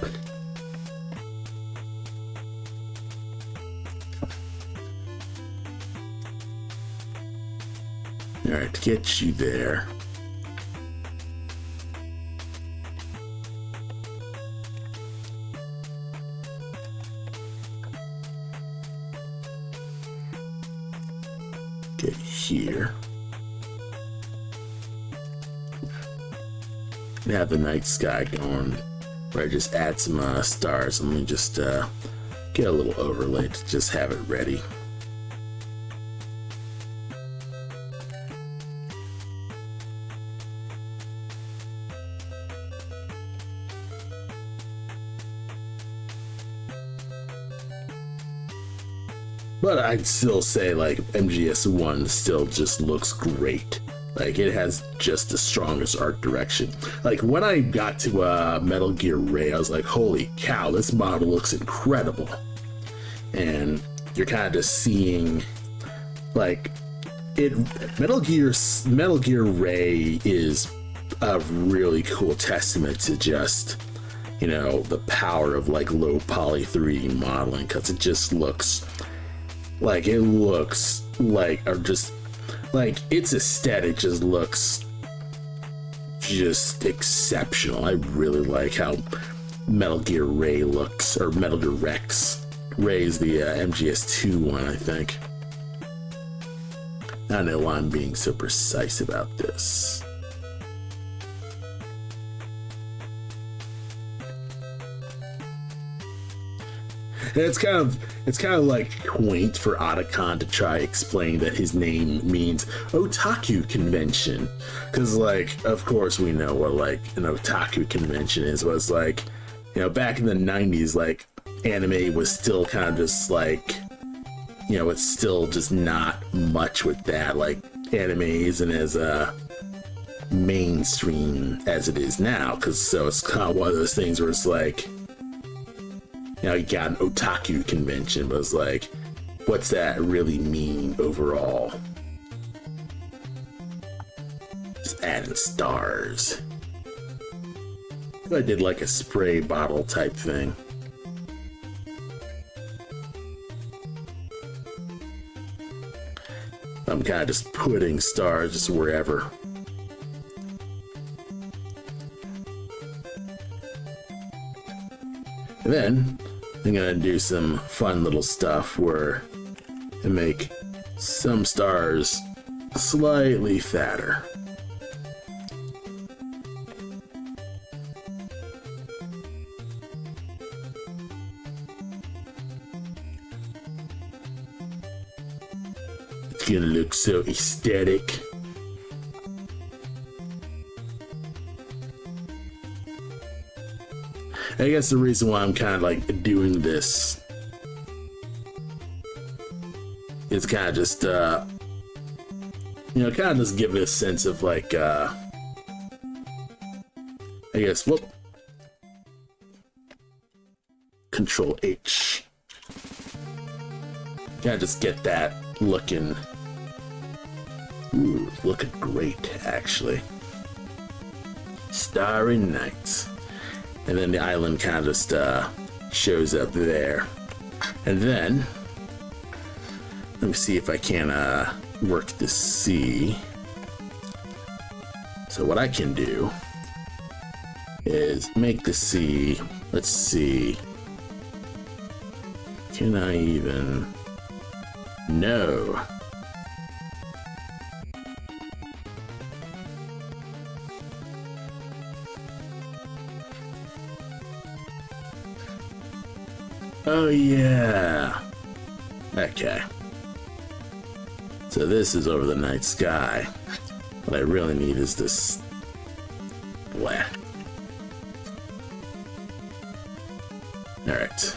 Alright, get you there. Get here. And have the night sky going. Where I just add some stars. Let me just get a little overlay to just have it ready. But I'd still say like MGS1 still just looks great. Like, it has just the strongest art direction. Like, when I got to Metal Gear Ray, I was like, holy cow, this model looks incredible. And you're kind of just seeing, like, Metal Gear Ray is a really cool testament to just, you know, the power of, like, low poly 3D modeling, because it just looks like, or just, like, its aesthetic just looks just exceptional. I really like how Metal Gear Ray looks, or Metal Gear Rex. Ray is the MGS2 one, I think. I don't know why I'm being so precise about this. And it's kind of like quaint for Otacon to try explain that his name means otaku convention, because like, of course we know what like an otaku convention is. Was like, you know, back in the 90s, like, anime was still kind of just like, you know, it's still just not much with that. Like, anime isn't as mainstream as it is now, because so it's kind of one of those things where it's like, you know, you got an otaku convention, but it's like, what's that really mean overall? Just adding stars. If I did like a spray bottle type thing. I'm kind of just putting stars just wherever. And then I'm gonna do some fun little stuff where I make some stars slightly fatter. It's gonna look so aesthetic. I guess the reason why I'm kind of like doing this is kind of just, you know, kind of just give it a sense of like, I guess, whoop, Control H. Kind of just get that looking, ooh, looking great, actually. Starry Nights. And then the island kind of just shows up there. And then, let me see if I can work the sea. So what I can do is make the sea, let's see. Can I even, no. Oh yeah. Okay. So this is over the night sky. What I really need is this Blah. Alright.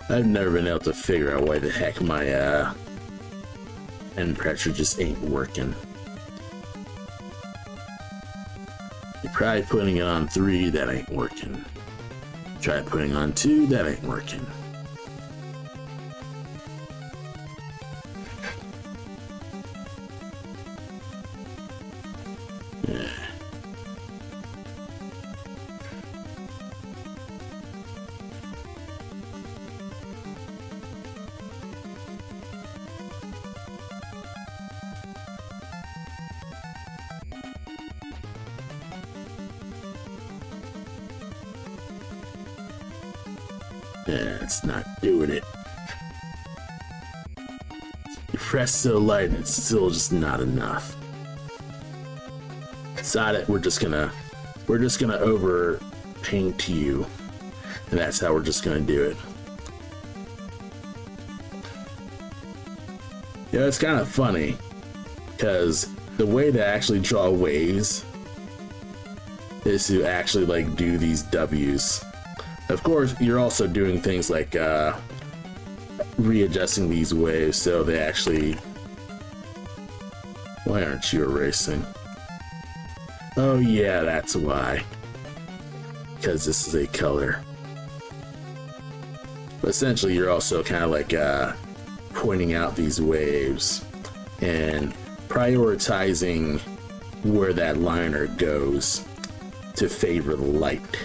I've never been able to figure out why the heck my end pressure just ain't working. You're probably putting it on 3, that ain't working. Try putting on 2, that ain't working. Yeah. Yeah, it's not doing it. You press so light and it's still just not enough. Decided we're just gonna over paint you, and that's how we're just gonna do it. Yeah, it's kind of funny because the way to actually draw waves is to actually like do these W's. Of course, you're also doing things like readjusting these waves so they actually... Why aren't you erasing? Oh yeah, that's why. Because this is a color. But essentially, you're also kind of like pointing out these waves and prioritizing where that liner goes to favor the light.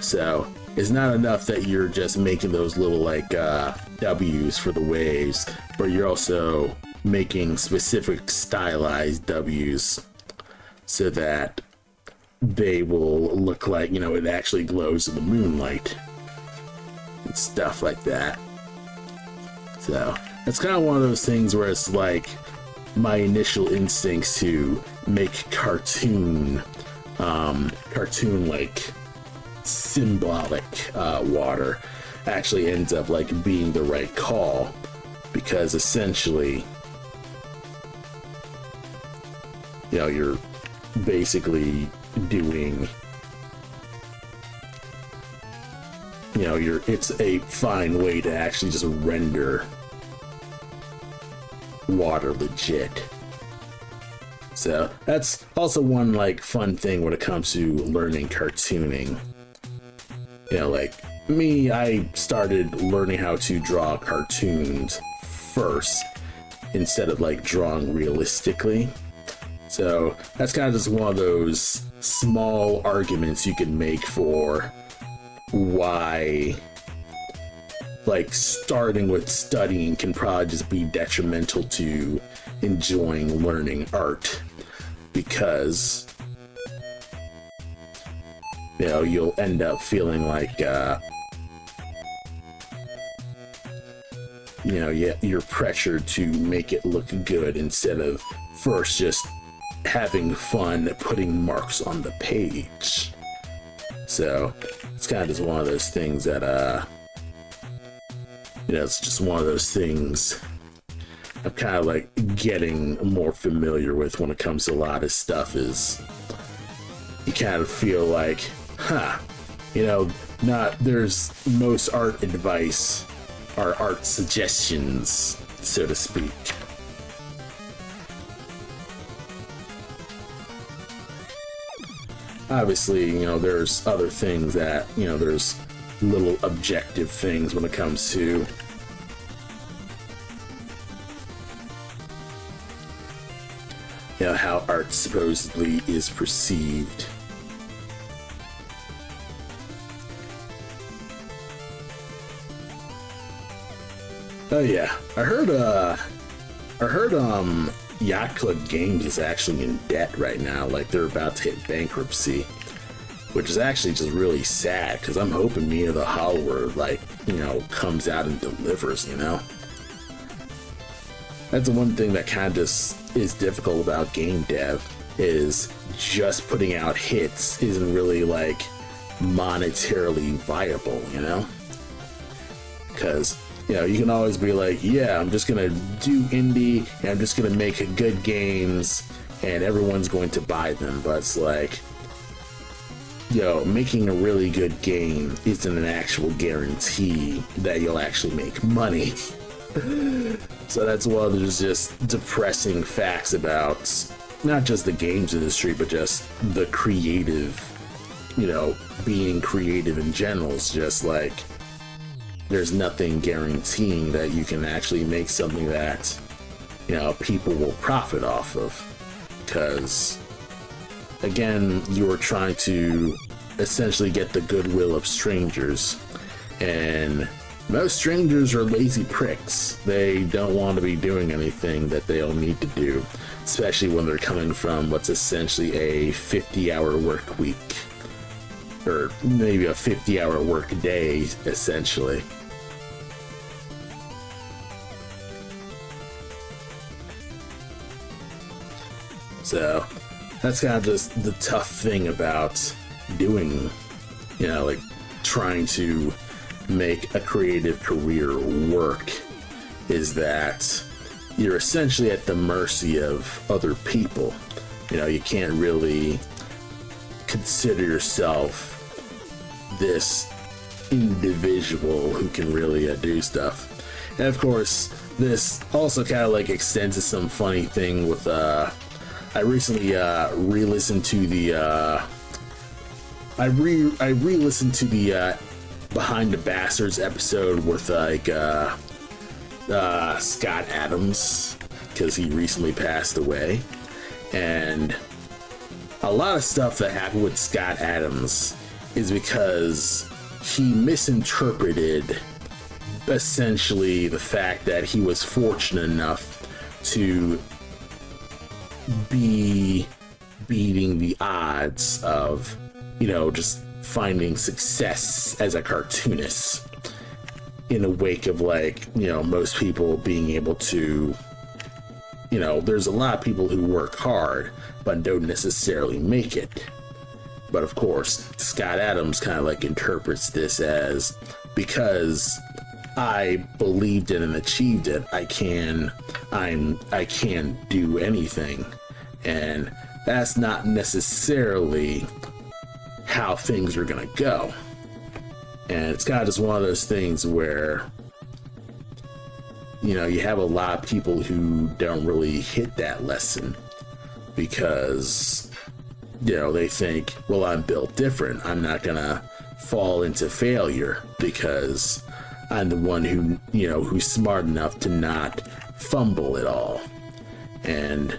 So it's not enough that you're just making those little like W's for the waves, but you're also making specific stylized W's so that they will look like, you know, it actually glows in the moonlight and stuff like that. So it's kind of one of those things where it's like my initial instincts to make cartoon like symbolic water actually ends up like being the right call, because essentially, you know, you're basically doing, you know, it's a fine way to actually just render water legit. So that's also one like fun thing when it comes to learning cartooning. You know, like me, I started learning how to draw cartoons first instead of like drawing realistically. So that's kind of just one of those small arguments you can make for why like starting with studying can probably just be detrimental to enjoying learning art, because you know, you'll end up feeling like you know, you're pressured to make it look good instead of first just having fun putting marks on the page. So it's kind of just one of those things that you know, it's just one of those things I'm kind of like getting more familiar with when it comes to a lot of stuff. Is you kind of feel like, you know, there's most art advice are art suggestions, so to speak. Obviously, you know, there's other things that, you know, there's little objective things when it comes to you know, how art supposedly is perceived. Oh yeah, I heard Yacht Club Games is actually in debt right now. Like they're about to hit bankruptcy, which is actually just really sad, because I'm hoping Mina the Hollower, like, you know, comes out and delivers, you know? That's the one thing that kind of just is difficult about game dev, is just putting out hits isn't really like monetarily viable, you know? Because you can always be like, yeah, I'm just gonna do indie and I'm just gonna make good games and everyone's going to buy them. But it's like, making a really good game isn't an actual guarantee that you'll actually make money. So that's one of those just depressing facts about not just the games industry, but just the creative, being creative in general. It's just like, there's nothing guaranteeing that you can actually make something that, people will profit off of. Because, again, you are trying to essentially get the goodwill of strangers. And most strangers are lazy pricks. They don't want to be doing anything that they'll need to do, especially when they're coming from what's essentially a 50-hour work week. Or maybe a 50-hour work day, essentially. So that's kind of just the tough thing about doing, like trying to make a creative career work, is that you're essentially at the mercy of other people. You can't really consider yourself this individual who can really do stuff. And of course, this also kind of like extends to some funny thing with I recently re-listened to the I re-listened to the Behind the Bastards episode with Scott Adams, because he recently passed away. And a lot of stuff that happened with Scott Adams is because he misinterpreted essentially the fact that he was fortunate enough to be beating the odds of, just finding success as a cartoonist in the wake of most people being able to, there's a lot of people who work hard but don't necessarily make it. But of course, Scott Adams kind of interprets this as, because I believed it and achieved it, I can do anything. And that's not necessarily how things are gonna go. And it's kind of just one of those things where, you have a lot of people who don't really hit that lesson, because, they think, well, I'm built different. I'm not gonna fall into failure because I'm the one who, who's smart enough to not fumble at all. And,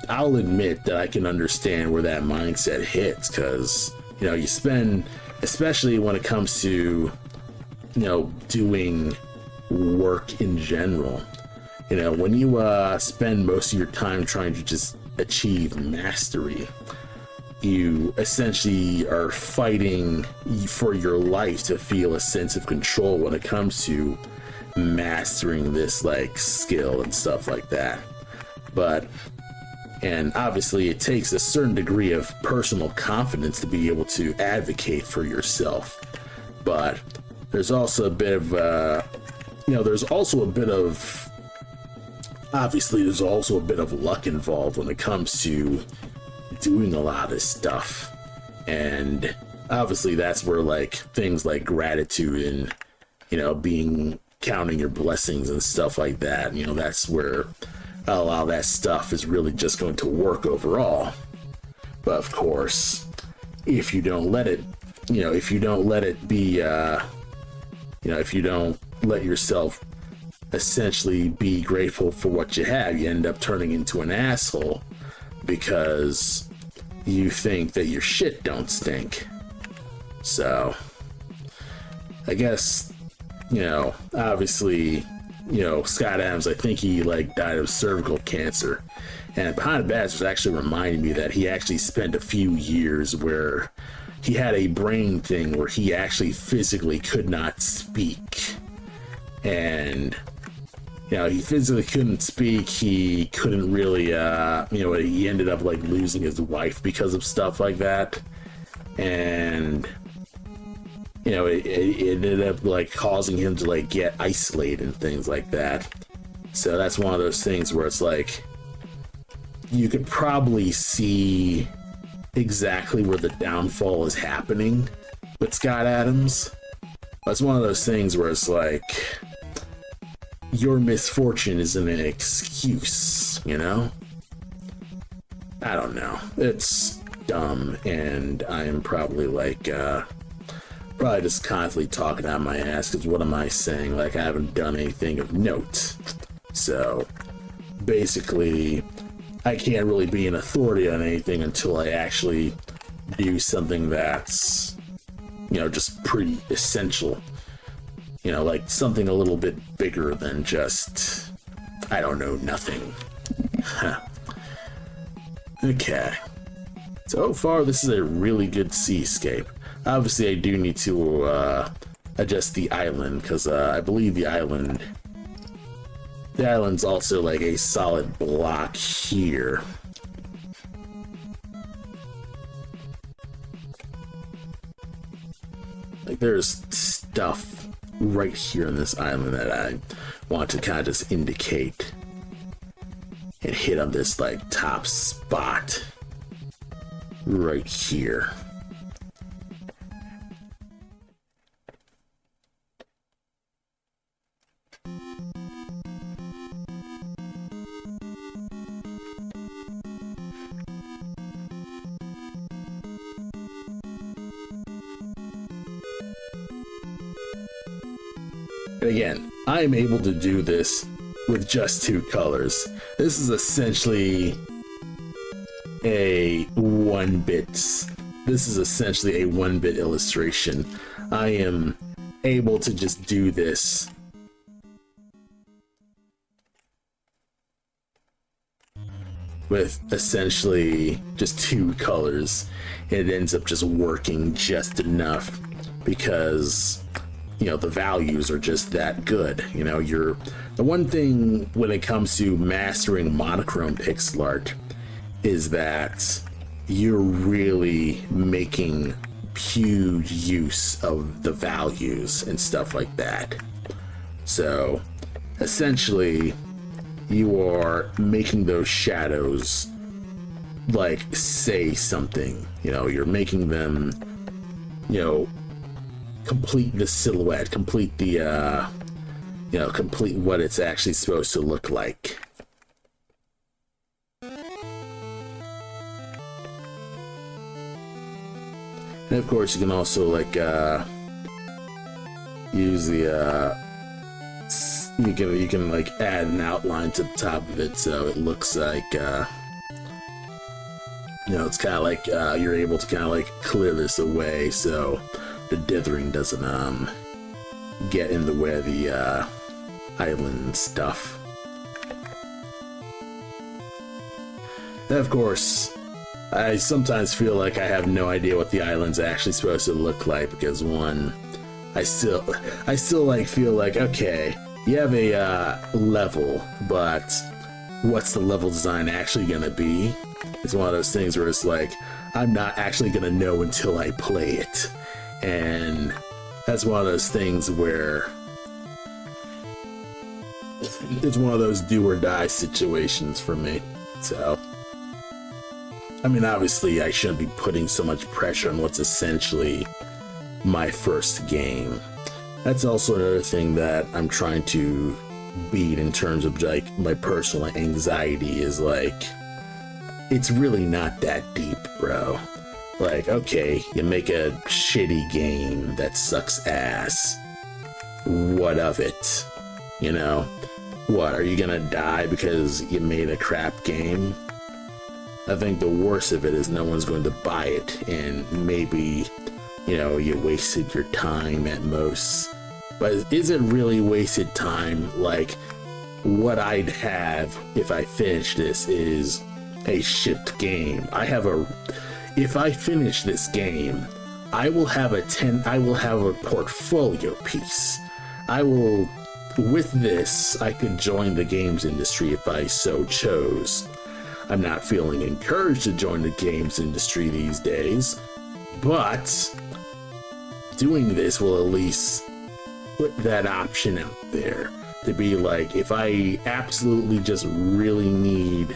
I'll admit that I can understand where that mindset hits, because, you spend, especially when it comes to, doing work in general, when you spend most of your time trying to just achieve mastery, you essentially are fighting for your life to feel a sense of control when it comes to mastering this skill and stuff like that. And obviously it takes a certain degree of personal confidence to be able to advocate for yourself. But there's also a bit of, there's also a bit of luck involved when it comes to doing a lot of stuff. And obviously that's where things like gratitude and, counting your blessings and stuff like that, that's where a lot of that stuff is really just going to work overall. But of course, if you don't let it, if you don't let it be, if you don't let yourself essentially be grateful for what you have, you end up turning into an asshole because you think that your shit don't stink. So I guess, obviously, Scott Adams, I think he died of cervical cancer. And Behind the Bastards actually reminded me that he actually spent a few years where he had a brain thing where he actually physically could not speak. And, he physically couldn't speak. He couldn't really, he ended up losing his wife because of stuff like that. And you know, it ended up like causing him to like get isolated and things like that. So that's one of those things where it's like you could probably see exactly where the downfall is happening with Scott Adams. That's one of those things where it's like your misfortune isn't an excuse, you know? I don't know. It's dumb, and I am probably like probably just constantly talking out my ass, because what am I saying? Like, I haven't done anything of note. So basically I can't really be an authority on anything until I actually do something that's, you know, just pretty essential. You know, like something a little bit bigger than just, I don't know, nothing. Okay. So far, this is a really good seascape. Obviously, I do need to adjust the island, because I believe the island's also like a solid block here. Like, there's stuff right here on this island that I want to kind of just indicate and hit on this like top spot right here. And again, I am able to do this with just 2 colors. This is essentially a 1-bit. This is essentially a 1-bit illustration. I am able to just do this with essentially just 2 colors. It ends up just working just enough because, you know, the values are just that good. You know, the one thing when it comes to mastering monochrome pixel art is that you're really making huge use of the values and stuff like that. So essentially you are making those shadows like say something. You know, you're making them, you know, complete the silhouette, complete the you know, complete what it's actually supposed to look like. And of course you can also like use the you can like add an outline to the top of it, so it looks like you know, it's kind of like you're able to kind of like clear this away so the dithering doesn't get in the way of the island stuff. And of course, I sometimes feel like I have no idea what the island's actually supposed to look like, because one, I still like feel like, okay, you have a level, but what's the level design actually gonna be? It's one of those things where it's like, I'm not actually gonna know until I play it. And that's one of those things where it's one of those do or die situations for me. So, I mean, obviously I shouldn't be putting so much pressure on what's essentially my first game. That's also another thing that I'm trying to beat in terms of like my personal anxiety, is like, it's really not that deep, bro. Like, okay, you make a shitty game that sucks ass. What of it? You know? What, are you gonna die because you made a crap game? I think the worst of it is no one's going to buy it, and maybe, you know, you wasted your time at most. But is it really wasted time? Like, what I'd have if I finish this is a shipped game. If I finish this game, I will have a portfolio piece. With this, I could join the games industry if I so chose. I'm not feeling encouraged to join the games industry these days, but doing this will at least put that option out there to be like, if I absolutely just really need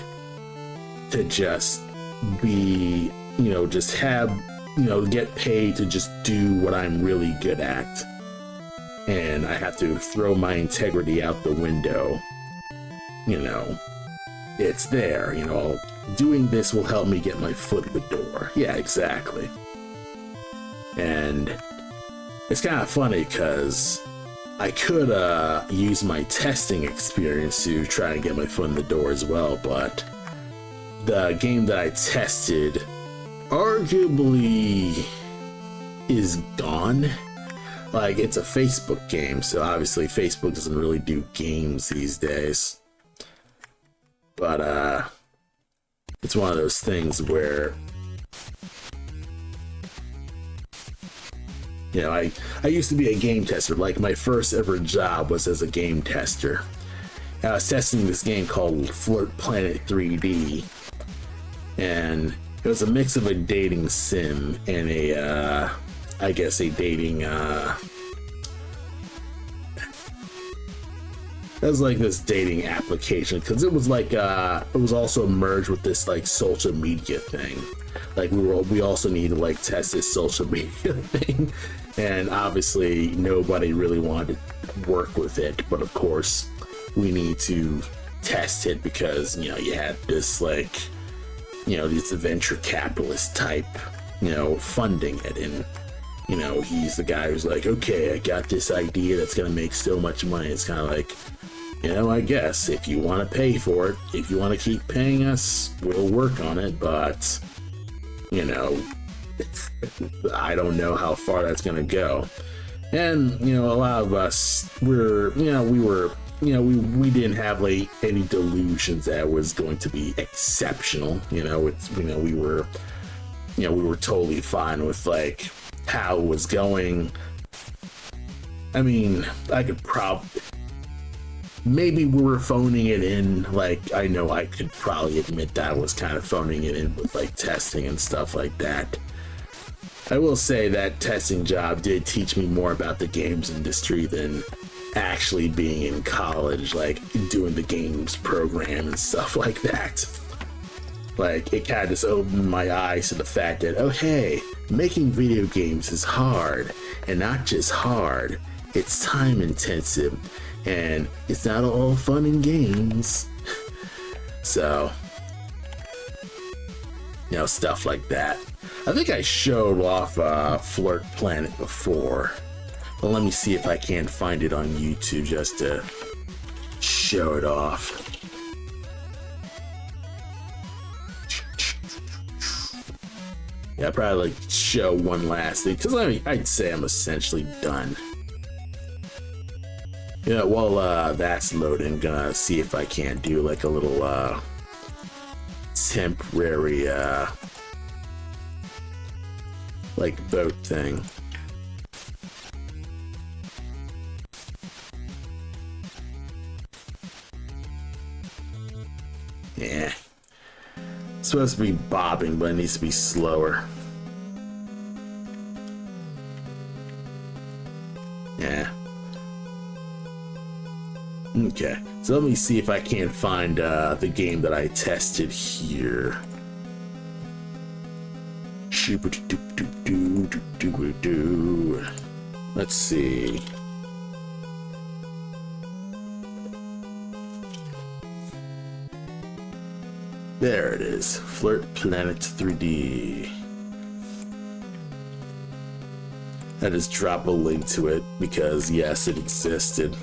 to just be, you know, just have, you know, get paid to just do what I'm really good at, and I have to throw my integrity out the window, you know, it's there. You know, doing this will help me get my foot in the door. Yeah, exactly. And it's kind of funny because I could use my testing experience to try and get my foot in the door as well, but the game that I tested arguably is gone. Like, it's a Facebook game, so obviously Facebook doesn't really do games these days. But it's one of those things where, you know, I used to be a game tester. Like, my first ever job was as a game tester. I was testing this game called Flirt Planet 3D, and it was a mix of a dating sim and a, I guess a dating, it was like this dating application, because it was like, it was also merged with this like social media thing. Like, we also need to like test this social media thing, and obviously nobody really wanted to work with it, but of course we need to test it because, you know, you had this like, you know, this venture capitalist type, you know, funding it, and you know, he's the guy who's like, okay, I got this idea that's gonna make so much money. It's kind of like, you know, I guess if you want to pay for it, if you want to keep paying us, we'll work on it, but you know, I don't know how far that's gonna go. And you know, a lot of us we didn't have like any delusions that it was going to be exceptional. You know, it's, you know, we were totally fine with like how it was going. I mean, I could maybe we were phoning it in. Like, I know I could probably admit that I was kind of phoning it in with like testing and stuff like that. I will say that testing job did teach me more about the games industry than actually being in college, like doing the games program and stuff like that. Like, it kind of just opened my eyes to the fact that, oh hey, making video games is hard, and not just hard, it's time intensive, and it's not all fun and games. So, you know, stuff like that. I think I showed off Flirt Planet before, but let me see if I can find it on YouTube just to show it off. Yeah, I'd probably like show one last thing, because I mean, I'd say I'm essentially done. Yeah, while that's loading, I'm gonna see if I can't do like a little temporary like vote thing. Yeah. It's supposed to be bobbing, but it needs to be slower. Yeah. Okay, so let me see if I can find the game that I tested here. Let's see. There it is, Flirt Planet 3D. I just drop a link to it because yes, it existed.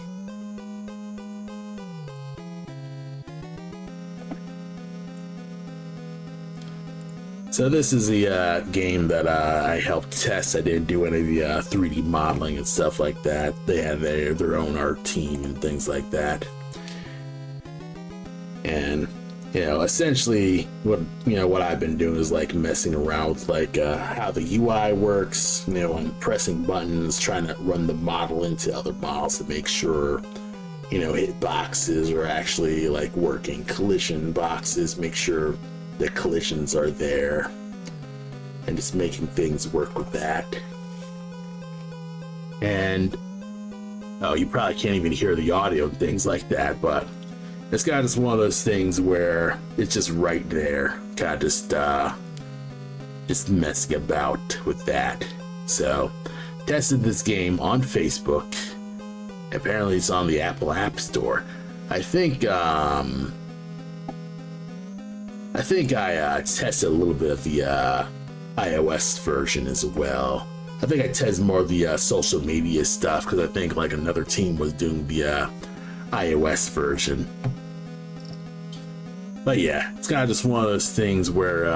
So this is the game that I helped test. I didn't do any of the 3D modeling and stuff like that. They have their own art team and things like that. And you know, essentially what I've been doing is like messing around with like how the UI works, you know, and pressing buttons, trying to run the model into other models to make sure, you know, hitboxes are actually like working, collision boxes, make sure the collisions are there, and just making things work with that. And oh, you probably can't even hear the audio and things like that, but it's kind of just one of those things where it's just right there, kind of just messing about with that. So tested this game on Facebook. Apparently it's on the Apple App Store. I think I tested a little bit of the iOS version as well. I think I tested more of the social media stuff because I think like another team was doing the iOS version. But yeah, it's kind of just one of those things where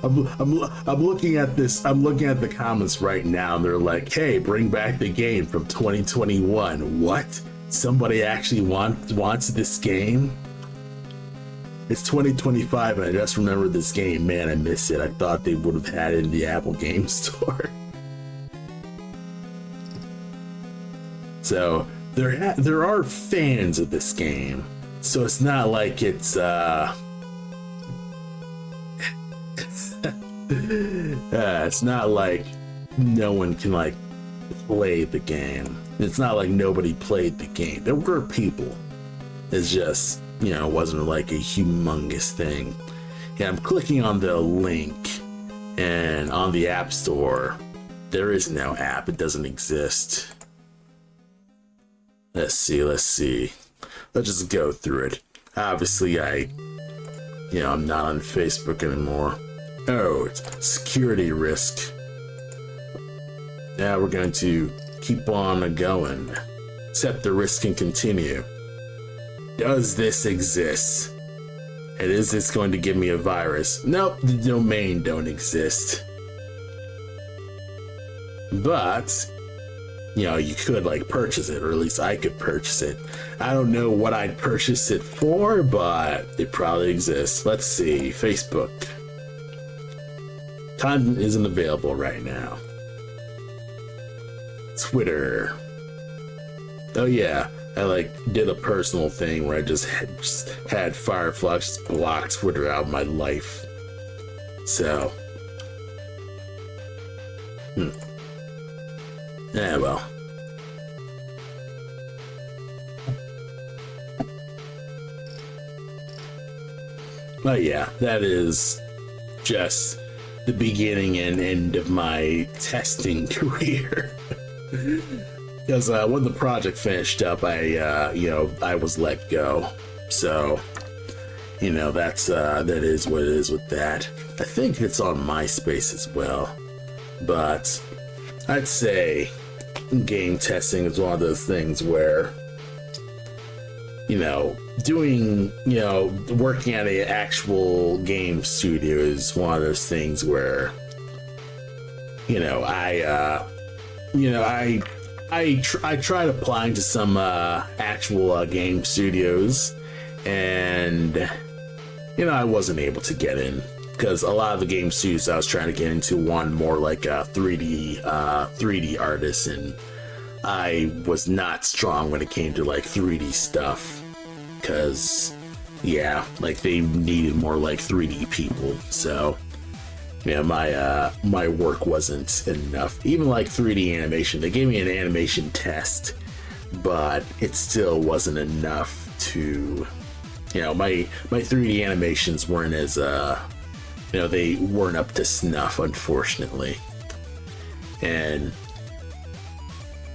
I'm looking at this. I'm looking at the comments right now, and they're like, "Hey, bring back the game from 2021." What? Somebody actually wants this game? It's 2025, and I just remember this game. Man, I miss it. I thought they would have had it in the Apple Game Store. So there are fans of this game, so it's not like it's it's not like no one can like play the game. It's not like nobody played the game. There were people. It's just, you know, it wasn't like a humongous thing. Yeah, I'm clicking on the link, and on the App Store, there is no app. It doesn't exist. Let's see. Let's just go through it. Obviously, I'm not on Facebook anymore. Oh, it's security risk. Now we're going to keep on going. Accept the risk and continue. Does this exist? And is this going to give me a virus? Nope, the domain don't exist. But, you know, you could like purchase it, or at least I could purchase it. I don't know what I'd purchase it for, but it probably exists. Let's see, Facebook. Content isn't available right now. Twitter. Oh yeah, I like did a personal thing where I just had Firefox just block Twitter out of my life. So, yeah, well. But yeah, that is just the beginning and end of my testing career. Because when the project finished up, I was let go. So, you know, that is what it is with that. I think it's on MySpace as well. But I'd say game testing is one of those things where, you know, working at an actual game studio is one of those things where, you know, I tried applying to some actual game studios, and, you know, I wasn't able to get in because a lot of the game studios I was trying to get into wanted more like a 3D artists, and I was not strong when it came to like 3D stuff. Because, yeah, like they needed more like 3D people. So, yeah, my work wasn't enough. Even like 3D animation, they gave me an animation test, but it still wasn't enough to, you know, my 3D animations weren't as they weren't up to snuff, unfortunately. And,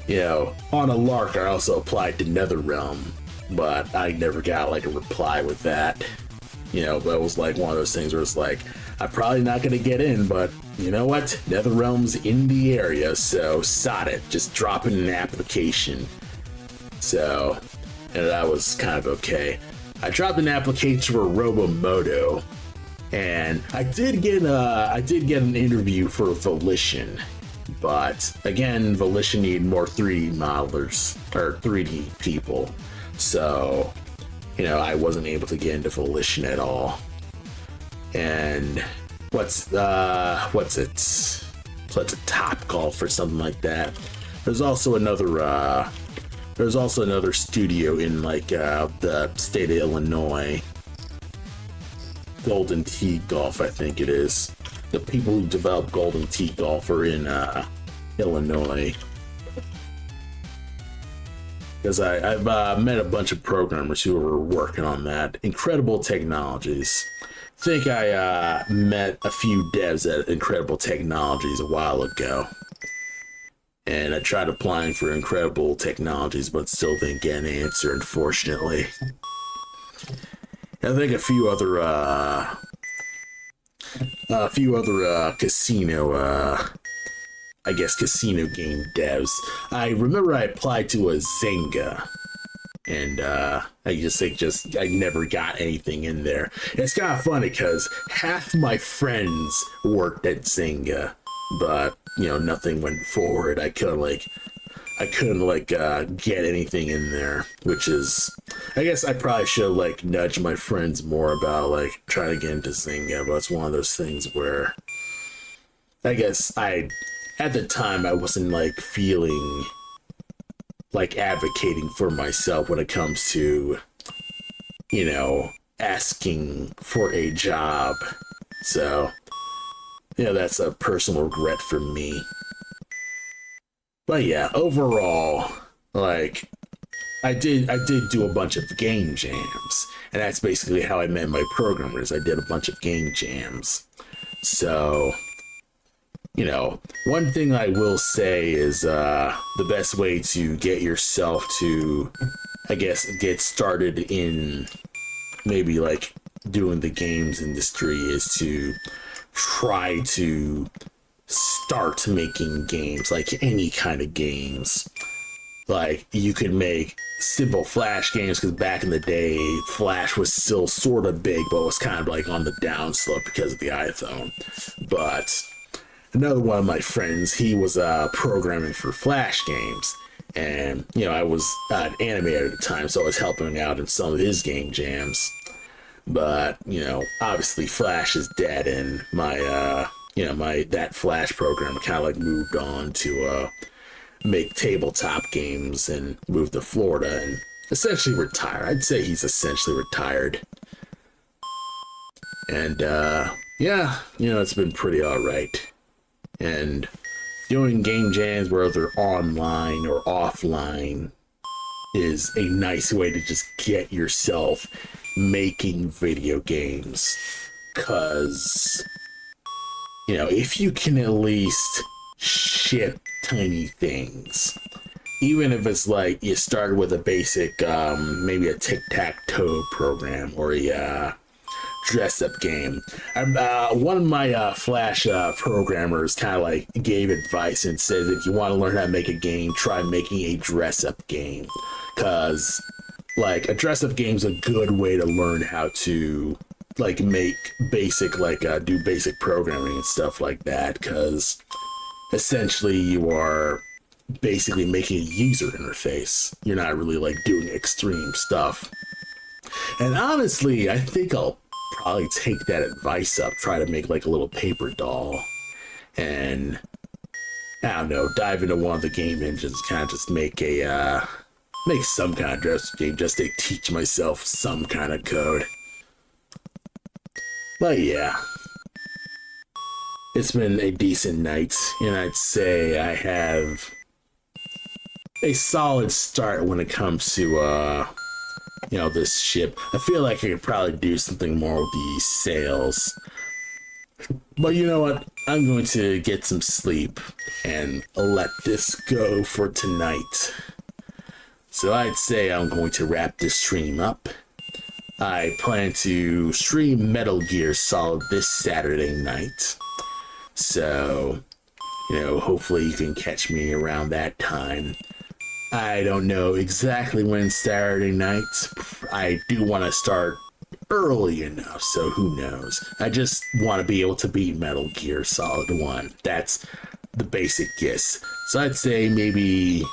you know, on a lark, I also applied to NetherRealm, but I never got like a reply with that. You know, but it was like one of those things where it's like, I'm probably not going to get in, but you know what? NetherRealm's in the area, so sod it. Just drop in an application. So, and that was kind of okay. I dropped an application for Robomodo, and I did get an interview for Volition. But again, Volition need more 3D modelers or 3D people. So, you know, I wasn't able to get into Volition at all. And what's it? So it's a Top Golf or something like that. There's also another studio in like the state of Illinois. Golden Tee Golf, I think it is. the people who developed Golden Tee Golfer in Illinois. Because I've met a bunch of programmers who were working on that. Incredible Technologies. I think I met a few devs at Incredible Technologies a while ago. And I tried applying for Incredible Technologies, but still didn't get an answer, unfortunately. I think a few other casino I guess casino game devs. I remember I applied to a Zynga, and I never got anything in there. It's kind of funny because half my friends worked at Zynga, but nothing went forward. I couldn't get anything in there, which is, I guess I probably should nudge my friends more about trying to get into Zynga, but it's one of those things where I guess at the time I wasn't feeling advocating for myself when it comes to asking for a job. So that's a personal regret for me. But yeah, overall, I did do a bunch of game jams, and that's basically how I met my programmers. I did a bunch of game jams. So one thing I will say is the best way to get yourself to, I guess, get started in maybe doing the games industry is to try to start making games, any kind of games. You could make simple Flash games, because back in the day, Flash was still sort of big, but was kind of on the downslope because of the iPhone. But another one of my friends, he was programming for Flash games, and I was an animator at the time, so I was helping out in some of his game jams. But obviously Flash is dead, and my that Flash program kind of moved on to make tabletop games and moved to Florida and essentially retire. I'd say he's essentially retired. And it's been pretty alright. And doing game jams, whether online or offline, is a nice way to just get yourself making video games. Because, if you can at least ship tiny things, even if it's you started with a basic, maybe a tic-tac-toe program or a dress-up game. One of my Flash programmers kind of gave advice and says, if you want to learn how to make a game, try making a dress-up game, because a dress-up game is a good way to learn how to make basic do basic programming and stuff like that, because essentially you are basically making a user interface. You're not really doing extreme stuff. And honestly, I think I'll probably take that advice up, try to make a little paper doll, and I don't know, dive into one of the game engines, kind of just make some kind of dress game just to teach myself some kind of code. But yeah, it's been a decent night, and I'd say I have a solid start when it comes to this ship. I feel like I could probably do something more with the sales. But you know what? I'm going to get some sleep and let this go for tonight. So I'd say I'm going to wrap this stream up. I plan to stream Metal Gear Solid this Saturday night. So, hopefully you can catch me around that time. I don't know exactly when Saturday night. I do want to start early enough, so who knows. I just want to be able to beat Metal Gear Solid 1. That's the basic gist. So I'd say maybe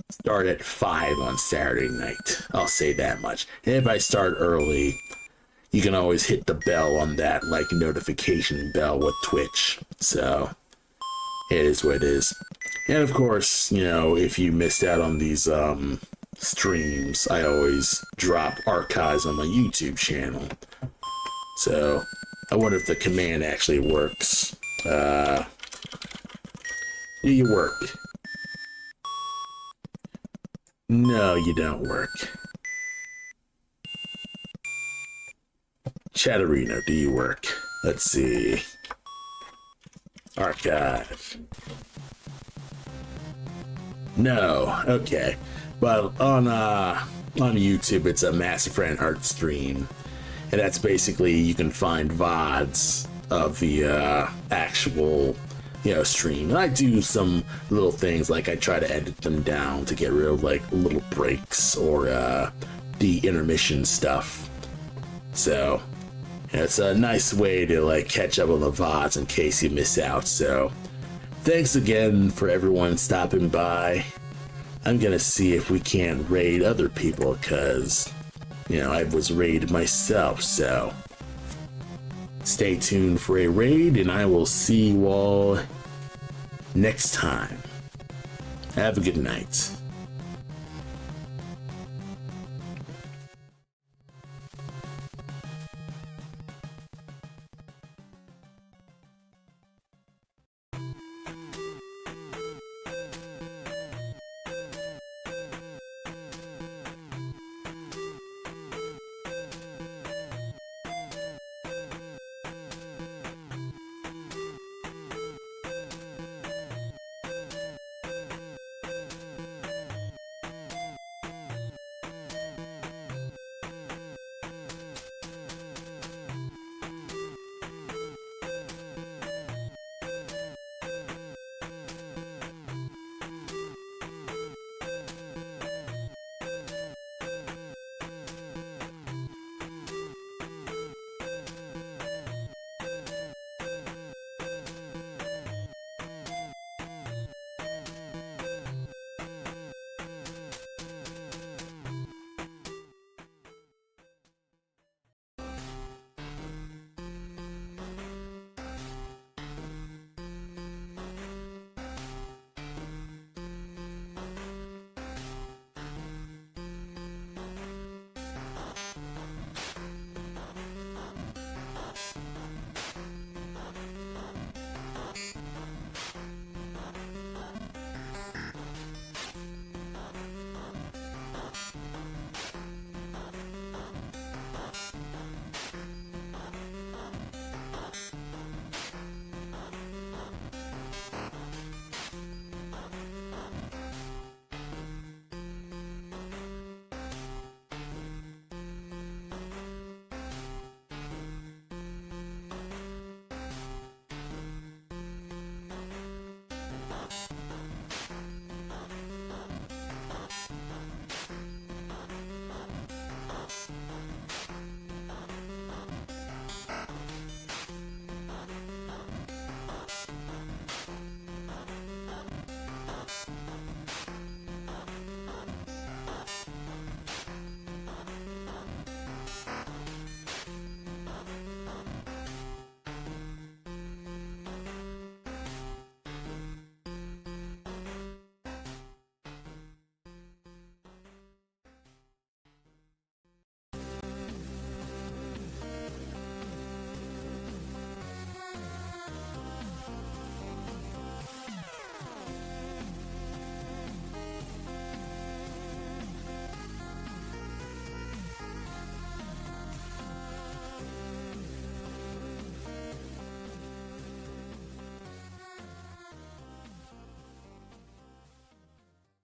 start at 5 on Saturday night. I'll say that much. And if I start early, you can always hit the bell on that notification bell with Twitch. So it is what it is. And of course, if you missed out on these streams, I always drop archives on my YouTube channel. So I wonder if the command actually works. Do you work? No, you don't work. Chatterino, do you work? Let's see. Archive. No, okay. But on YouTube, it's a Aseprite art stream, and that's basically you can find VODs of the actual stream. And I do some little things like I try to edit them down to get rid of like little breaks or the intermission stuff. So it's a nice way to like catch up on the VODs in case you miss out. So thanks again for everyone stopping by. I'm gonna see if we can raid other people because I was raided myself. So stay tuned for a raid, and I will see you all next time. Have a good night.